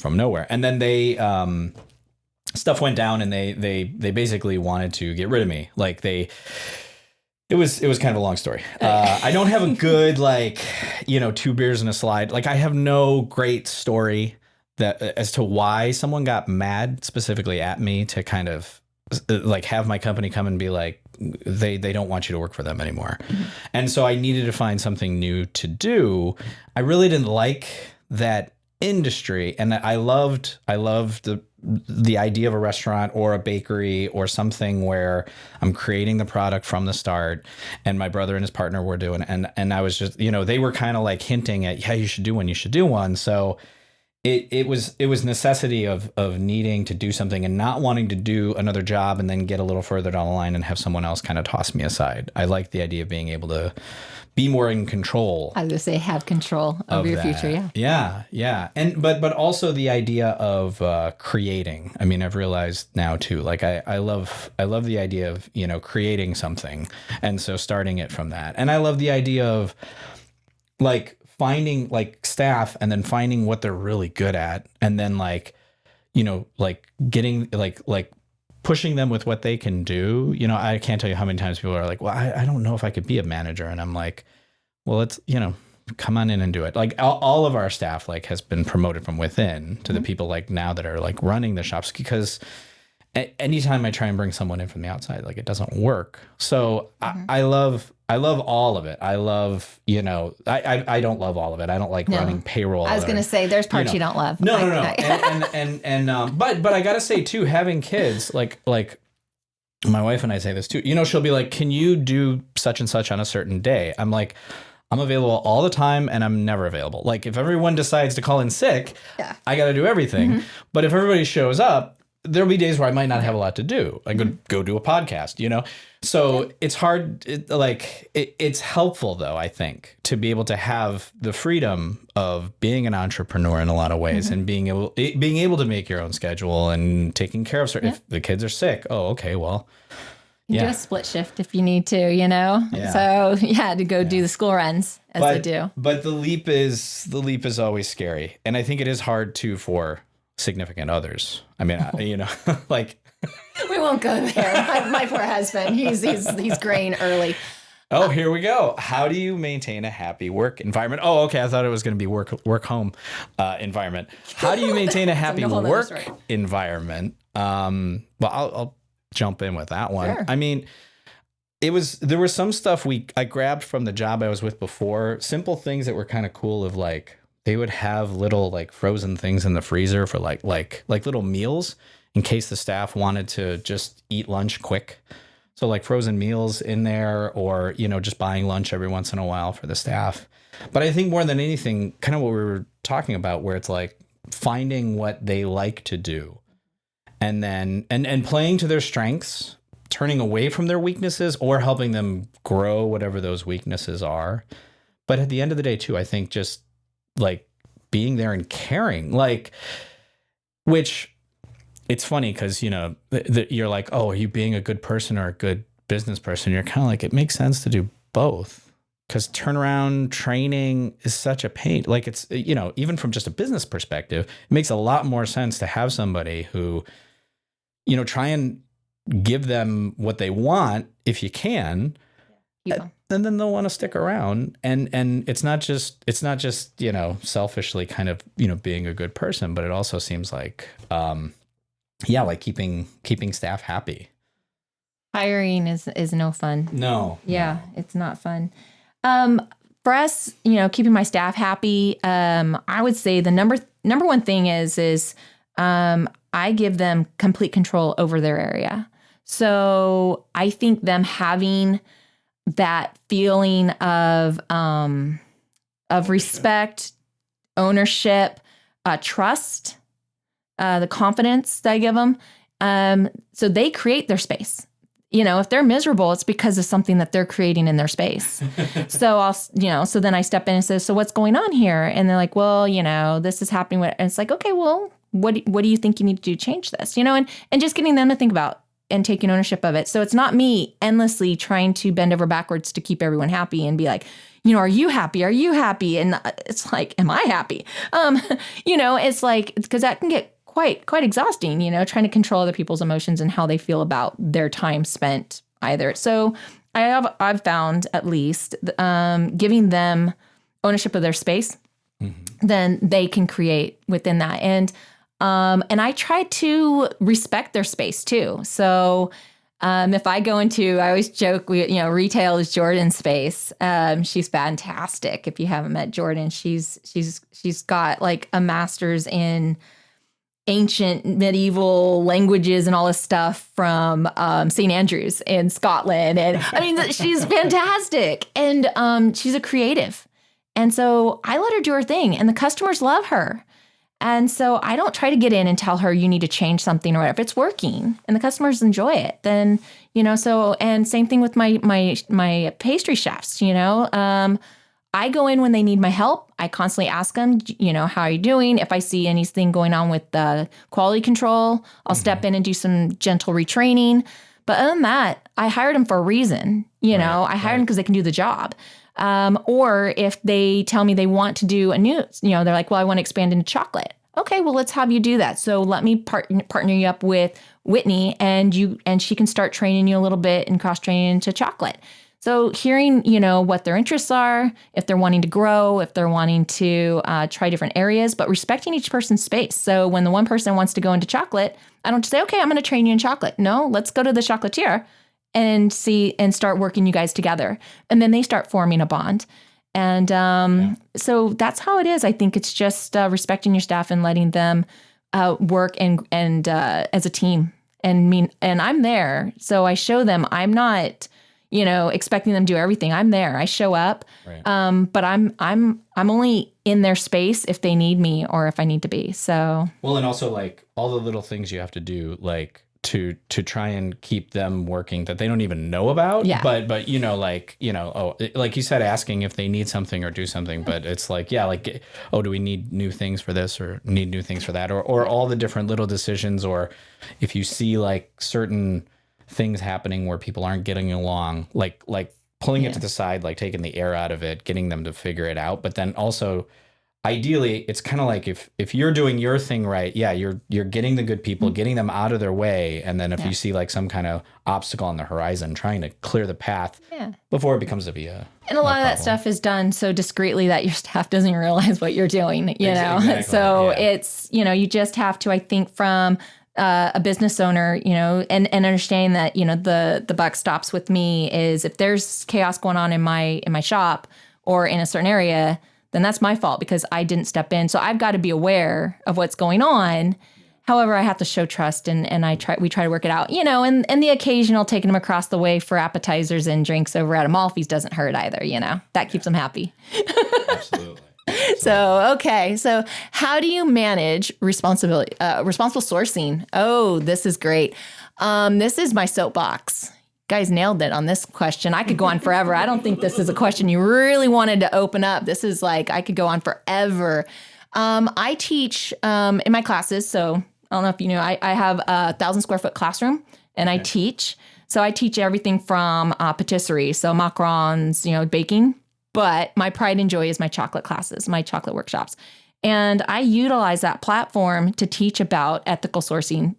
nowhere. And then they stuff went down, and they basically wanted to get rid of me. Like it was kind of a long story. I don't have a good, like, 2 beers and a slide. Like, I have no great story that as to why someone got mad specifically at me to kind of like have my company come and be like, they don't want you to work for them anymore. Mm-hmm. And so I needed to find something new to do. I really didn't like that industry, and I loved the idea of a restaurant or a bakery or something where I'm creating the product from the start, and my brother and his partner were doing it. And I was just, they were kind of like hinting at, yeah, you should do one. So it was necessity of needing to do something and not wanting to do another job and then get a little further down the line and have someone else kind of toss me aside. I like the idea of being able to be more in control. I was going to say have control over your future. Yeah. And but also the idea of creating. I mean, I've realized now too, like I love the idea of, creating something. And so starting it from that. And I love the idea of like finding like staff and then finding what they're really good at, and then like getting like pushing them with what they can do. I can't tell you how many times people are like, well, I don't know if I could be a manager. And I'm like, well, it's, come on in and do it. Like all of our staff like has been promoted from within to the people like now that are like running the shops, because anytime I try and bring someone in from the outside, like it doesn't work. So I love all of it. I love, I don't love all of it. I don't like running payroll. I was going to say there's parts you don't love. No. But I got to say too, having kids, like my wife and I say this too, she'll be like, can you do such and such on a certain day? I'm like, I'm available all the time and I'm never available. Like if everyone decides to call in sick, I got to do everything. Mm-hmm. But if everybody shows up, there'll be days where I might not have a lot to do. I could go do a podcast, So it's hard. It's helpful though, I think, to be able to have the freedom of being an entrepreneur in a lot of ways, and being able to make your own schedule and taking care of certain. If the kids are sick, oh, okay, well, you do a split shift if you need to, Yeah. So to go do the school runs as they do. But the leap is always scary, and I think it is hard too for significant others. I mean, like we won't go there. My poor husband, he's graying early. Oh, here we go. How do you maintain a happy work environment? Oh, okay. I thought it was going to be work home environment. How do you maintain a happy work environment? Well, I'll jump in with that one. Sure. I mean, there was some stuff I grabbed from the job I was with before. Simple things that were kind of cool of like, they would have little like frozen things in the freezer for like little meals in case the staff wanted to just eat lunch quick. So like frozen meals in there, or, just buying lunch every once in a while for the staff. But I think more than anything, kind of what we were talking about, where it's like finding what they like to do and then, and playing to their strengths, turning away from their weaknesses or helping them grow whatever those weaknesses are. But at the end of the day too, I think just like being there and caring, like, which it's funny because, you're like, oh, are you being a good person or a good business person? You're kind of like, it makes sense to do both, because turnaround training is such a pain. Like it's, even from just a business perspective, it makes a lot more sense to have somebody who, try and give them what they want if you can. Yeah. And then they'll want to stick around, and it's not just selfishly kind of being a good person, but it also seems like like keeping staff happy. Hiring is no fun. No. It's not fun. For us, keeping my staff happy, I would say the number one thing is I give them complete control over their area. So I think them having that feeling of respect, ownership, trust, the confidence that I give them. So they create their space. If they're miserable, it's because of something that they're creating in their space. So so then I step in and say, so what's going on here? And they're like, well, this is happening. And it's like, okay, well, what do you think you need to do to change this? And just getting them to think about and taking ownership of it. So it's not me endlessly trying to bend over backwards to keep everyone happy and be like, are you happy? Are you happy? And it's like, am I happy? It's like, because that can get quite exhausting, trying to control other people's emotions and how they feel about their time spent either. So I've found at least giving them ownership of their space, then they can create within that. And I try to respect their space too. So if I go into, I always joke, retail is Jordan's space. She's fantastic. If you haven't met Jordan, she's got like a master's in ancient medieval languages and all this stuff from St. Andrews in Scotland. And I mean, she's fantastic. And she's a creative. And so I let her do her thing, and the customers love her. And so I don't try to get in and tell her you need to change something or whatever. If it's working and the customers enjoy it, then, and same thing with my pastry chefs, I go in when they need my help. I constantly ask them, how are you doing? If I see anything going on with the quality control, I'll step in and do some gentle retraining. But other than that, I hired them for a reason. I hired them because they can do the job. Or if they tell me they want to do a new, they're like, well, I want to expand into chocolate. Okay, well, let's have you do that. So let me partner you up with Whitney, and she can start training you a little bit and cross training into chocolate. So hearing, what their interests are, if they're wanting to grow, if they're wanting to try different areas, but respecting each person's space. So when the one person wants to go into chocolate, I don't just say, okay, I'm going to train you in chocolate. No, let's go to the chocolatier and start working you guys together. And then they start forming a bond. And so that's how it is. I think it's just respecting your staff and letting them work and as a team. And I'm there. So I show them I'm not, expecting them to do everything. I'm there. I show up. Right. But I'm only in their space if they need me or if I need to be. So well, and also like all the little things you have to do, like to try and keep them working that they don't even know about. Yeah. But like you said, asking if they need something or do something, but it's like, do we need new things for this or need new things for that? Or all the different little decisions, or if you see like certain things happening where people aren't getting along, like pulling it to the side, like taking the air out of it, getting them to figure it out. But then also, ideally, it's kind of like if you're doing your thing right, you're getting the good people, getting them out of their way. And then if you see like some kind of obstacle on the horizon, trying to clear the path before it becomes a And a lot of that stuff is done so discreetly that your staff doesn't realize what you're doing, Exactly. So it's, you just have to, I think, from a business owner, and understanding that, the buck stops with me is if there's chaos going on in my shop or in a certain area, then that's my fault because I didn't step in. So I've got to be aware of what's going on. However, I have to show trust and we try to work it out, and the occasional taking them across the way for appetizers and drinks over at Amalfi's doesn't hurt either. That keeps them happy. Absolutely. So how do you manage responsible sourcing? Oh, this is great. This is my soapbox. Guys nailed it on this question. I could go on forever. I don't think this is a question you really wanted to open up. This is like, I could go on forever. I teach in my classes. So I don't know if you know, I have a 1,000 square foot classroom and I teach. So I teach everything from patisserie, so macarons, baking. But my pride and joy is my chocolate classes, my chocolate workshops. And I utilize that platform to teach about ethical sourcing,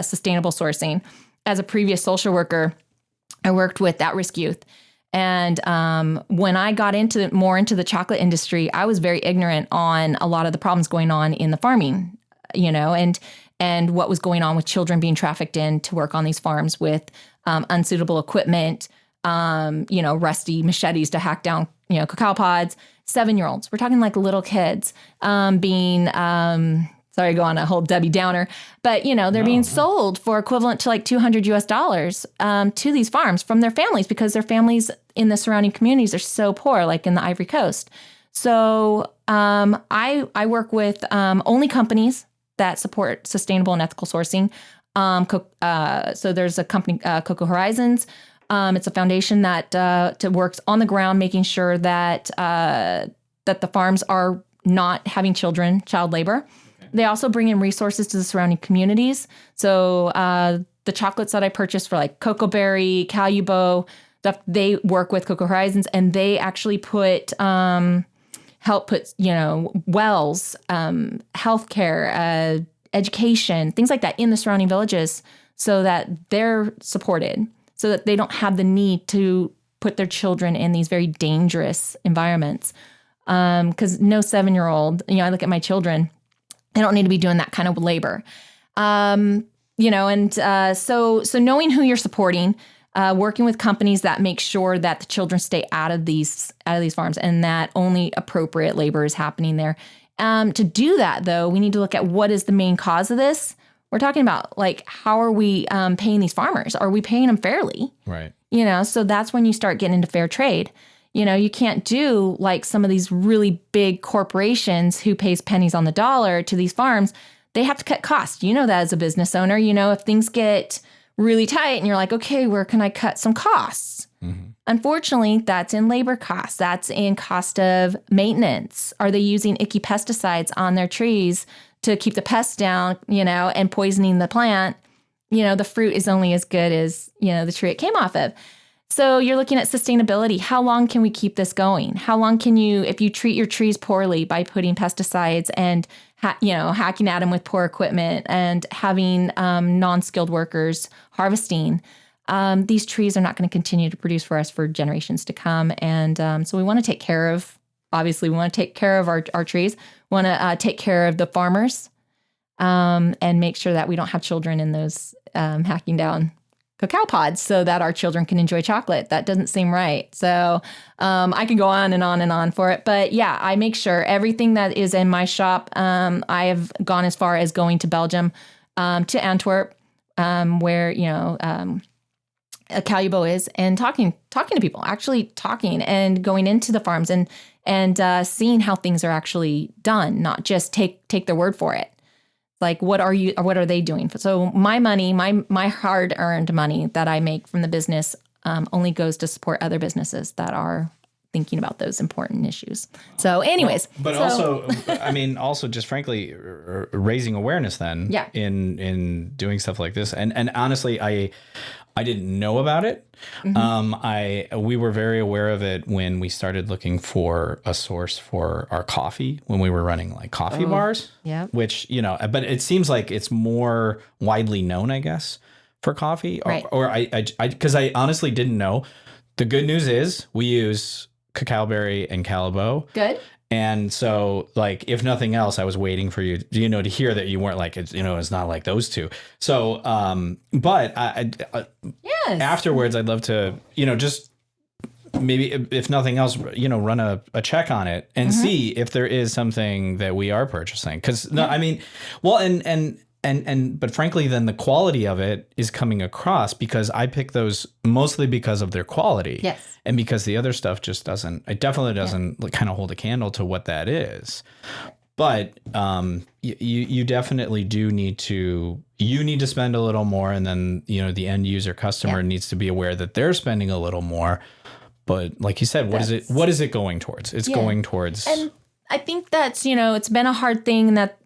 sustainable sourcing. As a previous social worker, I worked with at-risk youth. And when I got more into the chocolate industry, I was very ignorant on a lot of the problems going on in the farming, and what was going on with children being trafficked in to work on these farms with unsuitable equipment, rusty machetes to hack down, cacao pods, 7-year-olds. We're talking like little kids being sorry, go on a whole Debbie Downer, but they're being sold for equivalent to like $200 to these farms from their families because their families in the surrounding communities are so poor, like in the Ivory Coast. So I work with only companies that support sustainable and ethical sourcing. So there's a company, Cocoa Horizons. It's a foundation that works on the ground, making sure that that the farms are not having child labor. They also bring in resources to the surrounding communities. So the chocolates that I purchased for like Cocoa Berry, Calubo, stuff, they work with Cocoa Horizons, and they actually help put wells, healthcare, education, things like that in the surrounding villages so that they're supported, so that they don't have the need to put their children in these very dangerous environments. Because no 7-year-old, I look at my children, they don't need to be doing that kind of labor. So knowing who you're supporting, working with companies that make sure that the children stay out of these farms and that only appropriate labor is happening there. To do that, though, we need to look at what is the main cause of this. We're talking about, like, how are we paying these farmers? Are we paying them fairly? Right. So that's when you start getting into fair trade. You can't do like some of these really big corporations who pays pennies on the dollar to these farms. They have to cut costs. You know that as a business owner, if things get really tight and you're like, okay, where can I cut some costs? Mm-hmm. Unfortunately, that's in labor costs. That's in cost of maintenance. Are they using icky pesticides on their trees to keep the pests down, and poisoning the plant? The fruit is only as good as, the tree it came off of. So you're looking at sustainability. How long can we keep this going? How long can you, if you treat your trees poorly by putting pesticides and, hacking at them with poor equipment and having non-skilled workers harvesting, these trees are not going to continue to produce for us for generations to come. And so we want to take care of, obviously, we want to take care of our trees. We want to take care of the farmers and make sure that we don't have children in those hacking down cacao pods so that our children can enjoy chocolate. That doesn't seem right. So I can go on and on and on for it. But yeah, I make sure everything that is in my shop, I have gone as far as going to Belgium, to Antwerp, where, Calubo is, and talking to people, actually talking and going into the farms and seeing how things are actually done, not just take their word for it. Like, what are they doing? So my money, my hard-earned money that I make from the business only goes to support other businesses that are thinking about those important issues. So anyways. Also just frankly, raising awareness then in doing stuff like this. And honestly, I didn't know about it. Mm-hmm. We were very aware of it when we started looking for a source for our coffee when we were running like coffee bars. Yeah. Which, but it seems like it's more widely known, I guess, for coffee. Right. Or because I honestly didn't know. The good news is we use cacao berry and Calibo. Good. And so, like, if nothing else, I was waiting for you, to hear that you weren't like, it's not like those two. So, but yes. Afterwards, I'd love to, just maybe if nothing else, run a check on it and mm-hmm. see if there is something that we are purchasing. Because but frankly, then the quality of it is coming across because I pick those mostly because of their quality. Yes. And because the other stuff just doesn't kind of hold a candle to what that is. But you definitely do need to spend a little more. And then, the end user customer needs to be aware that they're spending a little more. But like you said, what is it going towards? It's going towards. And I think that's, it's been a hard thing that,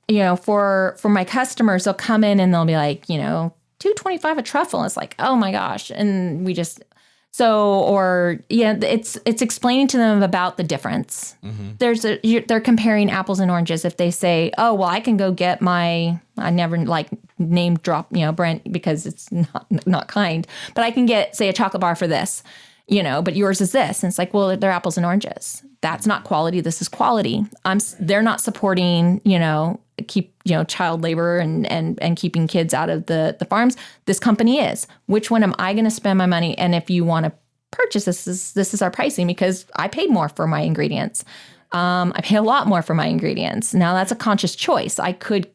for my customers, they'll come in and they'll be like, $2.25 a truffle. And it's like, oh my gosh. And we just, it's explaining to them about the difference. Mm-hmm. They're comparing apples and oranges. If they say, oh, well, I can go get I never like name drop, brand because it's not kind, but I can get, say, a chocolate bar for this. But yours is this. And it's like, well, they're apples and oranges. That's not quality. This is quality. They're not supporting, keep, child labor and keeping kids out of the farms. This company is. Which one am I going to spend my money? And if you want to purchase this is our pricing because I paid more for my ingredients. I pay a lot more for my ingredients. Now that's a conscious choice. I could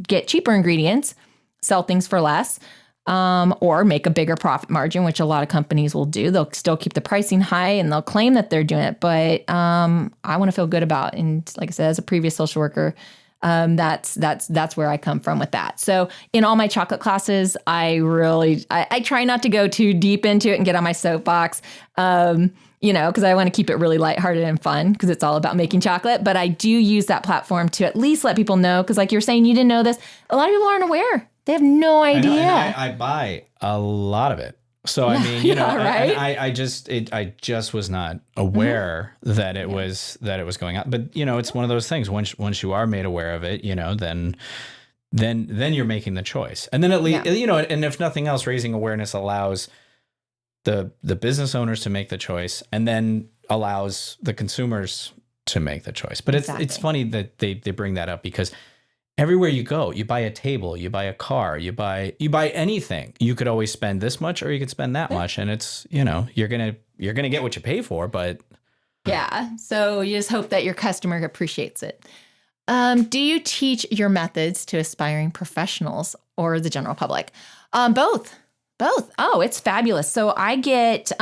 get cheaper ingredients, sell things for less. Or make a bigger profit margin, which a lot of companies will do. They'll still keep the pricing high and they'll claim that they're doing it. But I want to feel good about, and like I said, as a previous social worker, that's where I come from with that. So in all my chocolate classes, I try not to go too deep into it and get on my soapbox, because I want to keep it really lighthearted and fun because it's all about making chocolate. But I do use that platform to at least let people know, because like you're saying, you didn't know this. A lot of people aren't aware. They have no idea. I buy a lot of it. So, I mean, right? I just was not aware mm-hmm. that it was going on. But, it's one of those things. Once you are made aware of it, then then you're making the choice. And then at least, and if nothing else, raising awareness allows the business owners to make the choice, and then allows the consumers to make the choice. But it's funny that they bring that up, because everywhere you go, you buy a table, you buy a car, you buy anything, you could always spend this much or you could spend that much. And it's, you're going to get what you pay for, but. Yeah. So you just hope that your customer appreciates it. Do you teach your methods to aspiring professionals or the general public? Both. Oh, it's fabulous. So I get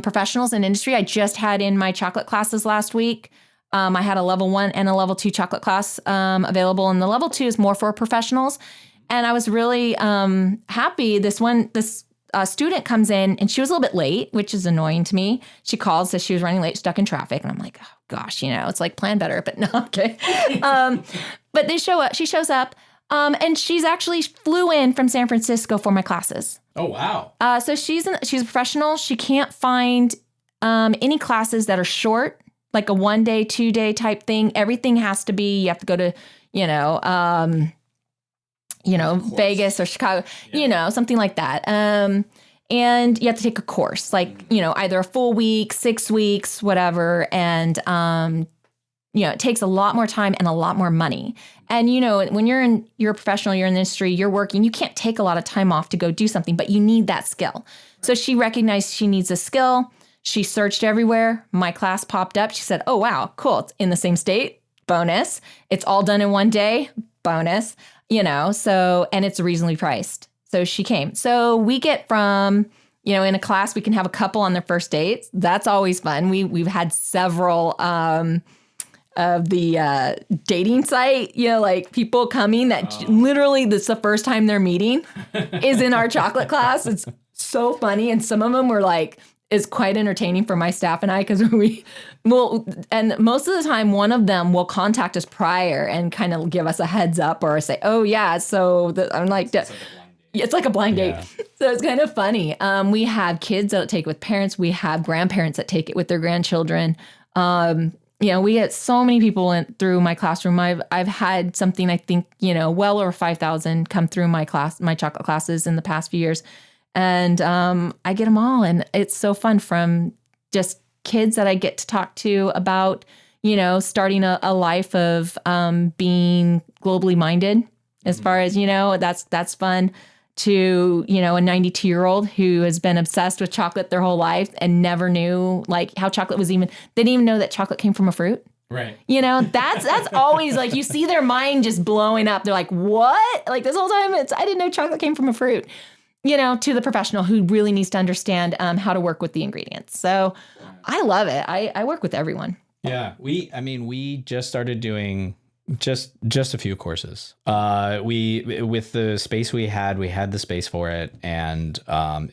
professionals in industry. I just had in my chocolate classes last week. I had a level 1 and a level 2 chocolate class available, and the level 2 is more for professionals. And I was really happy. This student comes in, and she was a little bit late, which is annoying to me. She called, says she was running late, stuck in traffic. And I'm like, oh gosh, it's like plan better, but no, okay. But they show up, she shows up, and she's actually flew in from San Francisco for my classes. Oh, wow. So she's a professional. She can't find any classes that are short, like a 1-day, 2-day type thing. Everything has to be, you have to go to, Vegas or Chicago, something like that. And you have to take a course, like, either a full week, 6 weeks, whatever. And, it takes a lot more time and a lot more money. And, when you're a professional, you're in the industry, you're working, you can't take a lot of time off to go do something, but you need that skill. So she recognized she needs a skill. She searched everywhere. My class popped up. She said, oh, wow, cool. It's in the same state. Bonus. It's all done in 1 day. Bonus. So, and it's reasonably priced. So she came. So we get from, in a class, we can have a couple on their first dates. That's always fun. We've had several of the dating site, like people coming that literally this is the first time they're meeting is in our chocolate class. It's so funny. And some of them were like, is quite entertaining for my staff and I, because and most of the time, one of them will contact us prior and kind of give us a heads up or say, oh yeah, so I'm like, it's like a blind date. So it's kind of funny. We have kids that take it with parents. We have grandparents that take it with their grandchildren. We get so many people through my classroom. I've had something, I think, well over 5,000 come through my chocolate classes in the past few years. And I get them all. And it's so fun, from just kids that I get to talk to about, starting a life of being globally minded, as far as, that's fun, to, a 92-year-old who has been obsessed with chocolate their whole life and never knew like how chocolate was they didn't even know that chocolate came from a fruit. Right. That's always like, you see their mind just blowing up. They're like, what? Like this whole time I didn't know chocolate came from a fruit. To the professional who really needs to understand how to work with the ingredients. So I love it. I work with everyone. Yeah. We just started doing just a few courses. With the space we had the space for it. And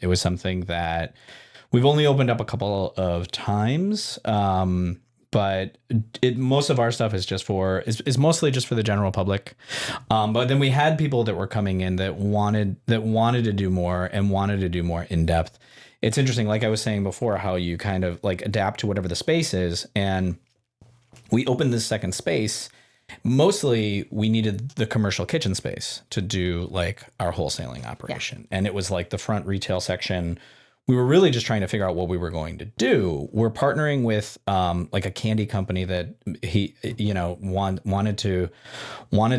it was something that we've only opened up a couple of times. But most of our stuff is mostly just for the general public. But then we had people that were coming in that wanted to do more and wanted to do more in depth. It's interesting, like I was saying before, how you kind of like adapt to whatever the space is. And we opened this second space. Mostly we needed the commercial kitchen space to do like our wholesaling operation. Yeah. And it was like the front retail section. We were really just trying to figure out what we were going to do. We're partnering with like a candy company that he, wanted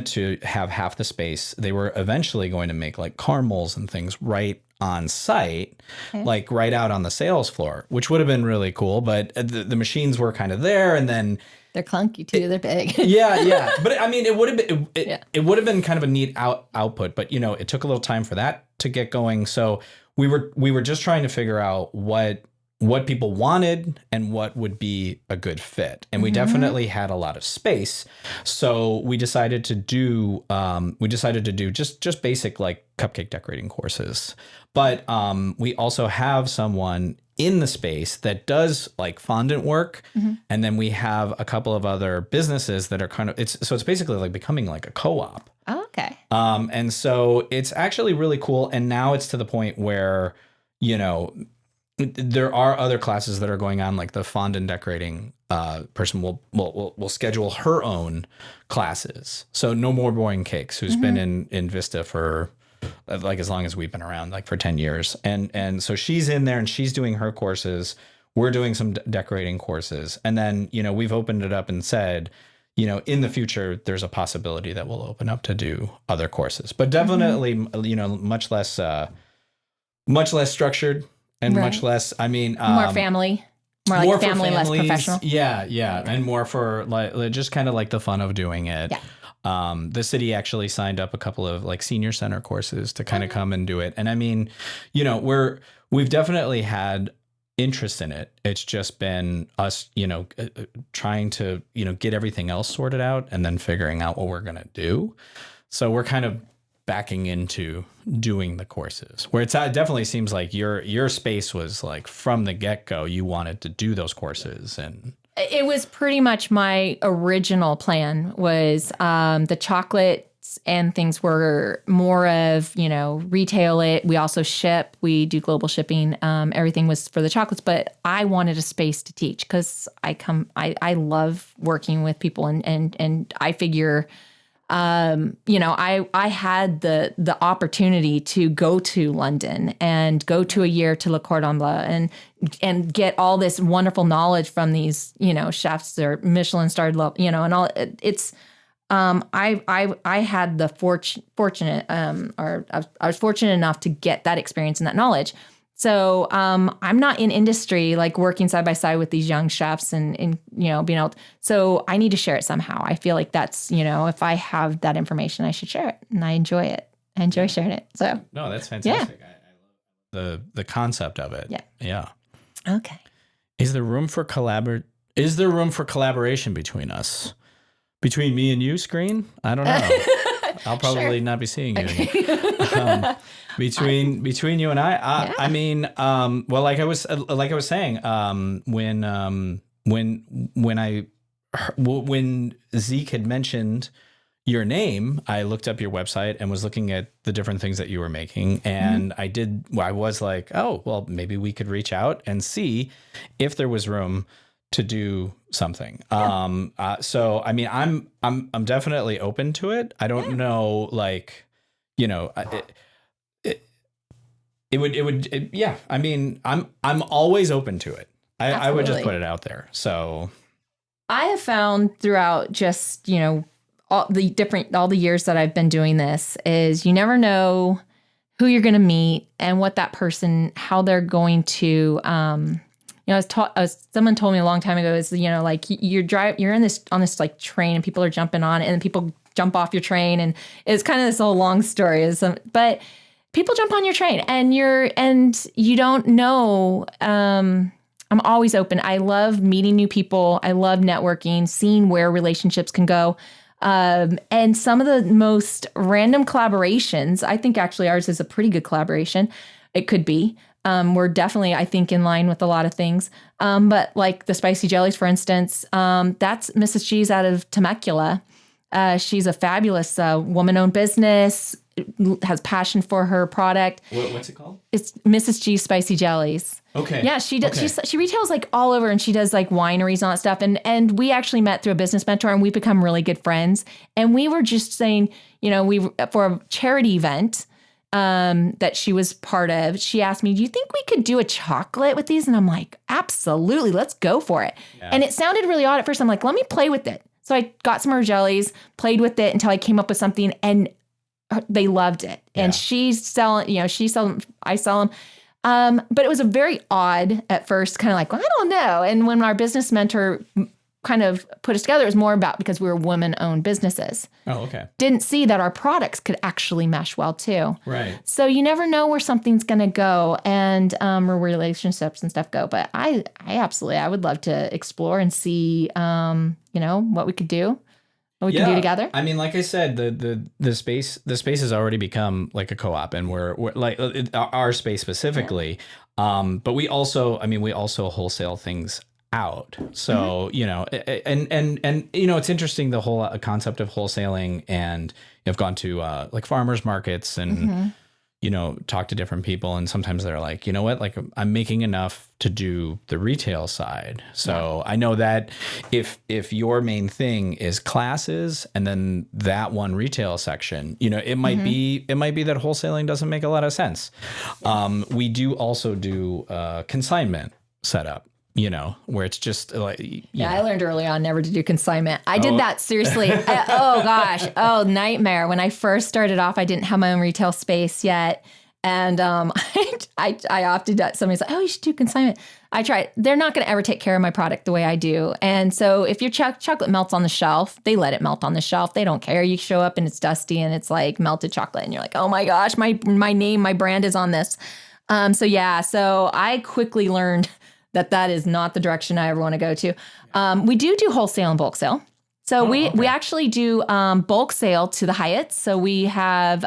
to have half the space. They were eventually going to make like caramels and things right on site, like right out on the sales floor, which would have been really cool. But the machines were kind of there, and then they're clunky too. They're big. Yeah. But it would have been it would have been kind of a neat output. But it took a little time for that to get going. So we were just trying to figure out what people wanted and what would be a good fit. And we definitely had a lot of space. So we decided to do just basic like cupcake decorating courses. But we also have someone in the space that does like fondant work. And then we have a couple of other businesses that are kind of, it's basically like becoming like a co-op. Oh, okay. And so it's actually really cool. And now it's to the point where, there are other classes that are going on, like the fondant decorating person will schedule her own classes. So No More Boring Cakes, who's been in Vista for like as long as we've been around, like for 10 years. And so she's in there and she's doing her courses. We're doing some decorating courses. And then, we've opened it up and said, in the future, there's a possibility that we'll open up to do other courses, but definitely, much less structured and much less, more family, more like family, less professional. Yeah. And more for like, just kind of like the fun of doing it. Yeah. The city actually signed up a couple of like senior center courses to kind of come and do it. And we've definitely had interest in it. It's just been us, trying to, get everything else sorted out and then figuring out what we're going to do. So we're kind of backing into doing the courses, where it definitely seems like your space was like from the get-go, you wanted to do those courses. And it was pretty much my original plan was the chocolates and things were more of, retail it. We also ship. We do global shipping. Everything was for the chocolates, but I wanted a space to teach because I love working with people and I figure, I had the opportunity to go to London and go to a year to Le Cordon Bleu and get all this wonderful knowledge from these, chefs that are Michelin starred, and all. I had the fortunate, or I was fortunate enough to get that experience and that knowledge. So I'm not in industry like working side by side with these young chefs and being able to, so I need to share it somehow. I feel like that's, if I have that information, I should share it, and I enjoy it. I enjoy sharing it. So no, that's fantastic. Yeah. I love the concept of it. Yeah. Okay. Is there room for collaboration between us? Between me and you, screen? I don't know. I'll probably not be seeing you again. Between you and I, yeah. Well, like I was saying, when Zeke had mentioned your name, I looked up your website and was looking at the different things that you were making, and I was like, oh, well, maybe we could reach out and see if there was room to do something. Yeah. So I'm definitely open to it. I don't know, like, yeah. I'm always open to it. I would just put it out there. So I have found throughout just, all the years that I've been doing this is you never know who you're going to meet and what that person, how they're going to, someone told me a long time ago is, like you're on this like train and people are jumping on it and people jump off your train. And it's kind of this whole long story but people jump on your train and you don't know. I'm always open. I love meeting new people. I love networking, seeing where relationships can go. And some of the most random collaborations, I think actually ours is a pretty good collaboration. It could be. We're definitely, I think, in line with a lot of things. But like the spicy jellies, for instance, that's Mrs. G's out of Temecula. She's a fabulous woman-owned business, has passion for her product. What's it called? It's Mrs. G's Spicy Jellies. Okay. Yeah, she does. Okay. She retails like all over, and she does like wineries and all that stuff. And we actually met through a business mentor, and we've become really good friends. And we were just saying, for a charity event that she was part of, she asked me, do you think we could do a chocolate with these? And I'm like, absolutely, let's go for it. Yeah. And it sounded really odd at first. I'm like, let me play with it. So I got some of her jellies, played with it until I came up with something, and they loved it. Yeah. And she's selling, she sells them, I sell them. But it was a very odd at first, kind of like, well, I don't know. And when our business mentor kind of put us together, it was more about because we were women-owned businesses. Oh, okay. Didn't see that our products could actually mesh well too. Right. So you never know where something's going to go and where relationships and stuff go. But I would love to explore and see, what we could do. What we can do together. I mean, like I said, the space has already become like a co-op, and we're like our space specifically. Yeah. But we also wholesale things out. So, and it's interesting, the whole concept of wholesaling, and I've gone to like farmers markets and talk to different people, and sometimes they're like, you know what, like I'm making enough to do the retail side. So I know that if your main thing is classes and then that one retail section, it might be that wholesaling doesn't make a lot of sense. We do also do consignment setup, where it's just like, I learned early on never to do consignment. I did that seriously. Oh gosh. Oh, nightmare. When I first started off, I didn't have my own retail space yet. And I opted out. Somebody's like, oh, you should do consignment. I tried. They're not going to ever take care of my product the way I do. And so if your chocolate melts on the shelf, they let it melt on the shelf. They don't care. You show up and it's dusty and it's like melted chocolate. And you're like, oh my gosh, my name, my brand is on this. So I quickly learned that is not the direction I ever want to go to. We do wholesale and bulk sale. So we actually do bulk sale to the Hyatts. So we have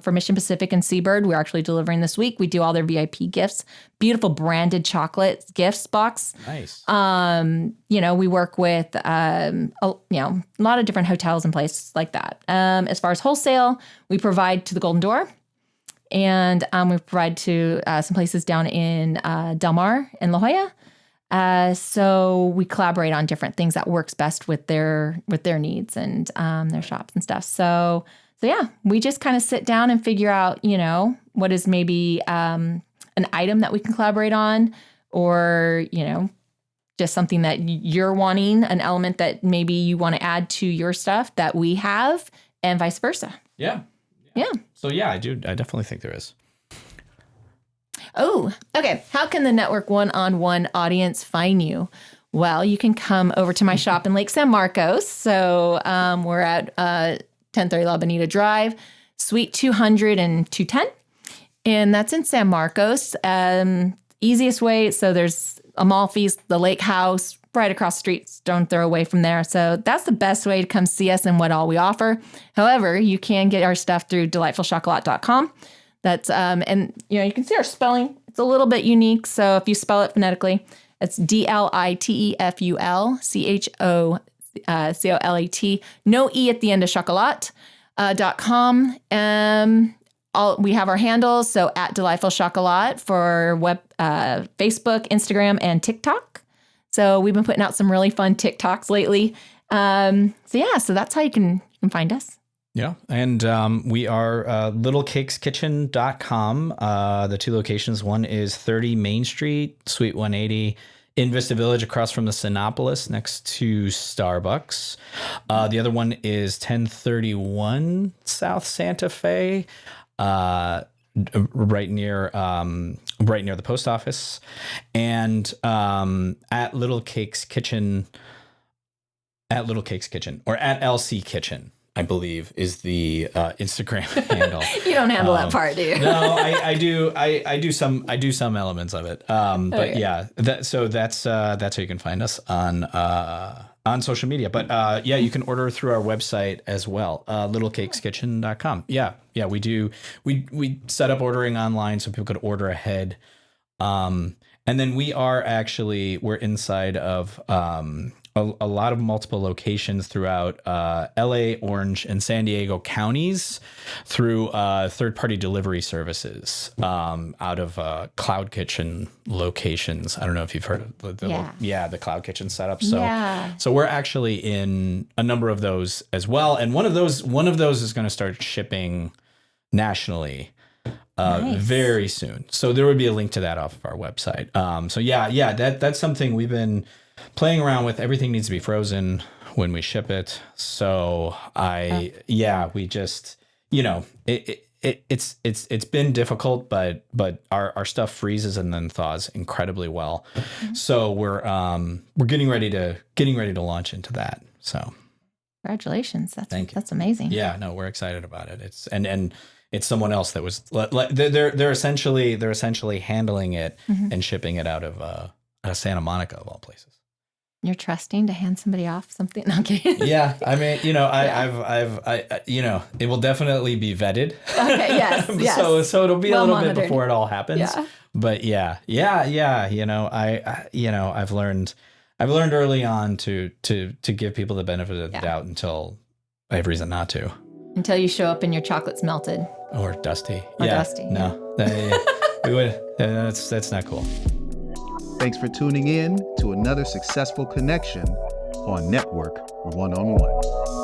for Mission Pacific and Seabird, we're actually delivering this week. We do all their VIP gifts, beautiful branded chocolate gifts box. Nice. We work with a lot of different hotels and places like that. As far as wholesale, we provide to the Golden Door. And we provide to some places down in Del Mar and La Jolla. So we collaborate on different things that works best with their needs and their shops and stuff. So yeah, we just kind of sit down and figure out, what is maybe an item that we can collaborate on, or just something that you're wanting, an element that maybe you want to add to your stuff that we have, and vice versa. Yeah. Yeah. So yeah, I definitely think there is. Oh, okay. How can the Network One-on-One audience find you? Well, you can come over to my shop in Lake San Marcos. So we're at 1030 La Bonita Drive, Suite 200 and 210. And that's in San Marcos. Easiest way. So there's Amalfi's, the lake house, right across the street, stone throw away from there. So that's the best way to come see us and what all we offer. However, you can get our stuff through delectfulchocolat.com. That's, you can see our spelling. It's a little bit unique. So if you spell it phonetically, it's DLITEFULCHOCOLAT. No E at the end of chocolat.com. We have our handles. So at D'liteful Chocolat for Facebook, Instagram, and TikTok. So we've been putting out some really fun TikToks lately. So that's how you can find us. Yeah. And we are littlecakeskitchen.com. The two locations, one is 30 Main Street, Suite 180 in Vista Village across from the Sinopolis next to Starbucks. The other one is 1031 South Santa Fe, right near the post office, and at Little Cakes Kitchen, or at LC Kitchen, I believe, is the Instagram handle. You don't handle that part, do you? No, I do. I do some elements of it. But yeah, that's how you can find us on social media. But you can order through our website as well, littlecakeskitchen.com. Yeah, we do. We set up ordering online so people could order ahead. And then we're inside of a lot of multiple locations throughout LA, Orange, and San Diego counties through third-party delivery services out of Cloud Kitchen locations. I don't know if you've heard of the Cloud Kitchen setup. So we're actually in a number of those as well, and one of those is going to start shipping nationally very soon. So there would be a link to that off of our website. That's something we've been playing around with. Everything needs to be frozen when we ship it. So we just, it's been difficult, but our stuff freezes and then thaws incredibly well. Mm-hmm. So we're getting ready to launch into that. So congratulations. That's amazing. Yeah, no, we're excited about it. It's it's someone else that was they're essentially handling it and shipping it out of Santa Monica of all places. You're trusting to hand somebody off something? Okay. Yeah, I mean, I've it will definitely be vetted. Okay. Yes. So it'll be a little bit before it all happens. Yeah. But I've learned early on to give people the benefit of the doubt until I have reason not to. Until you show up and your chocolate's melted. Or dusty. Or dusty. No, we would. That's not cool. Thanks for tuning in to another successful connection on Network One-on-One.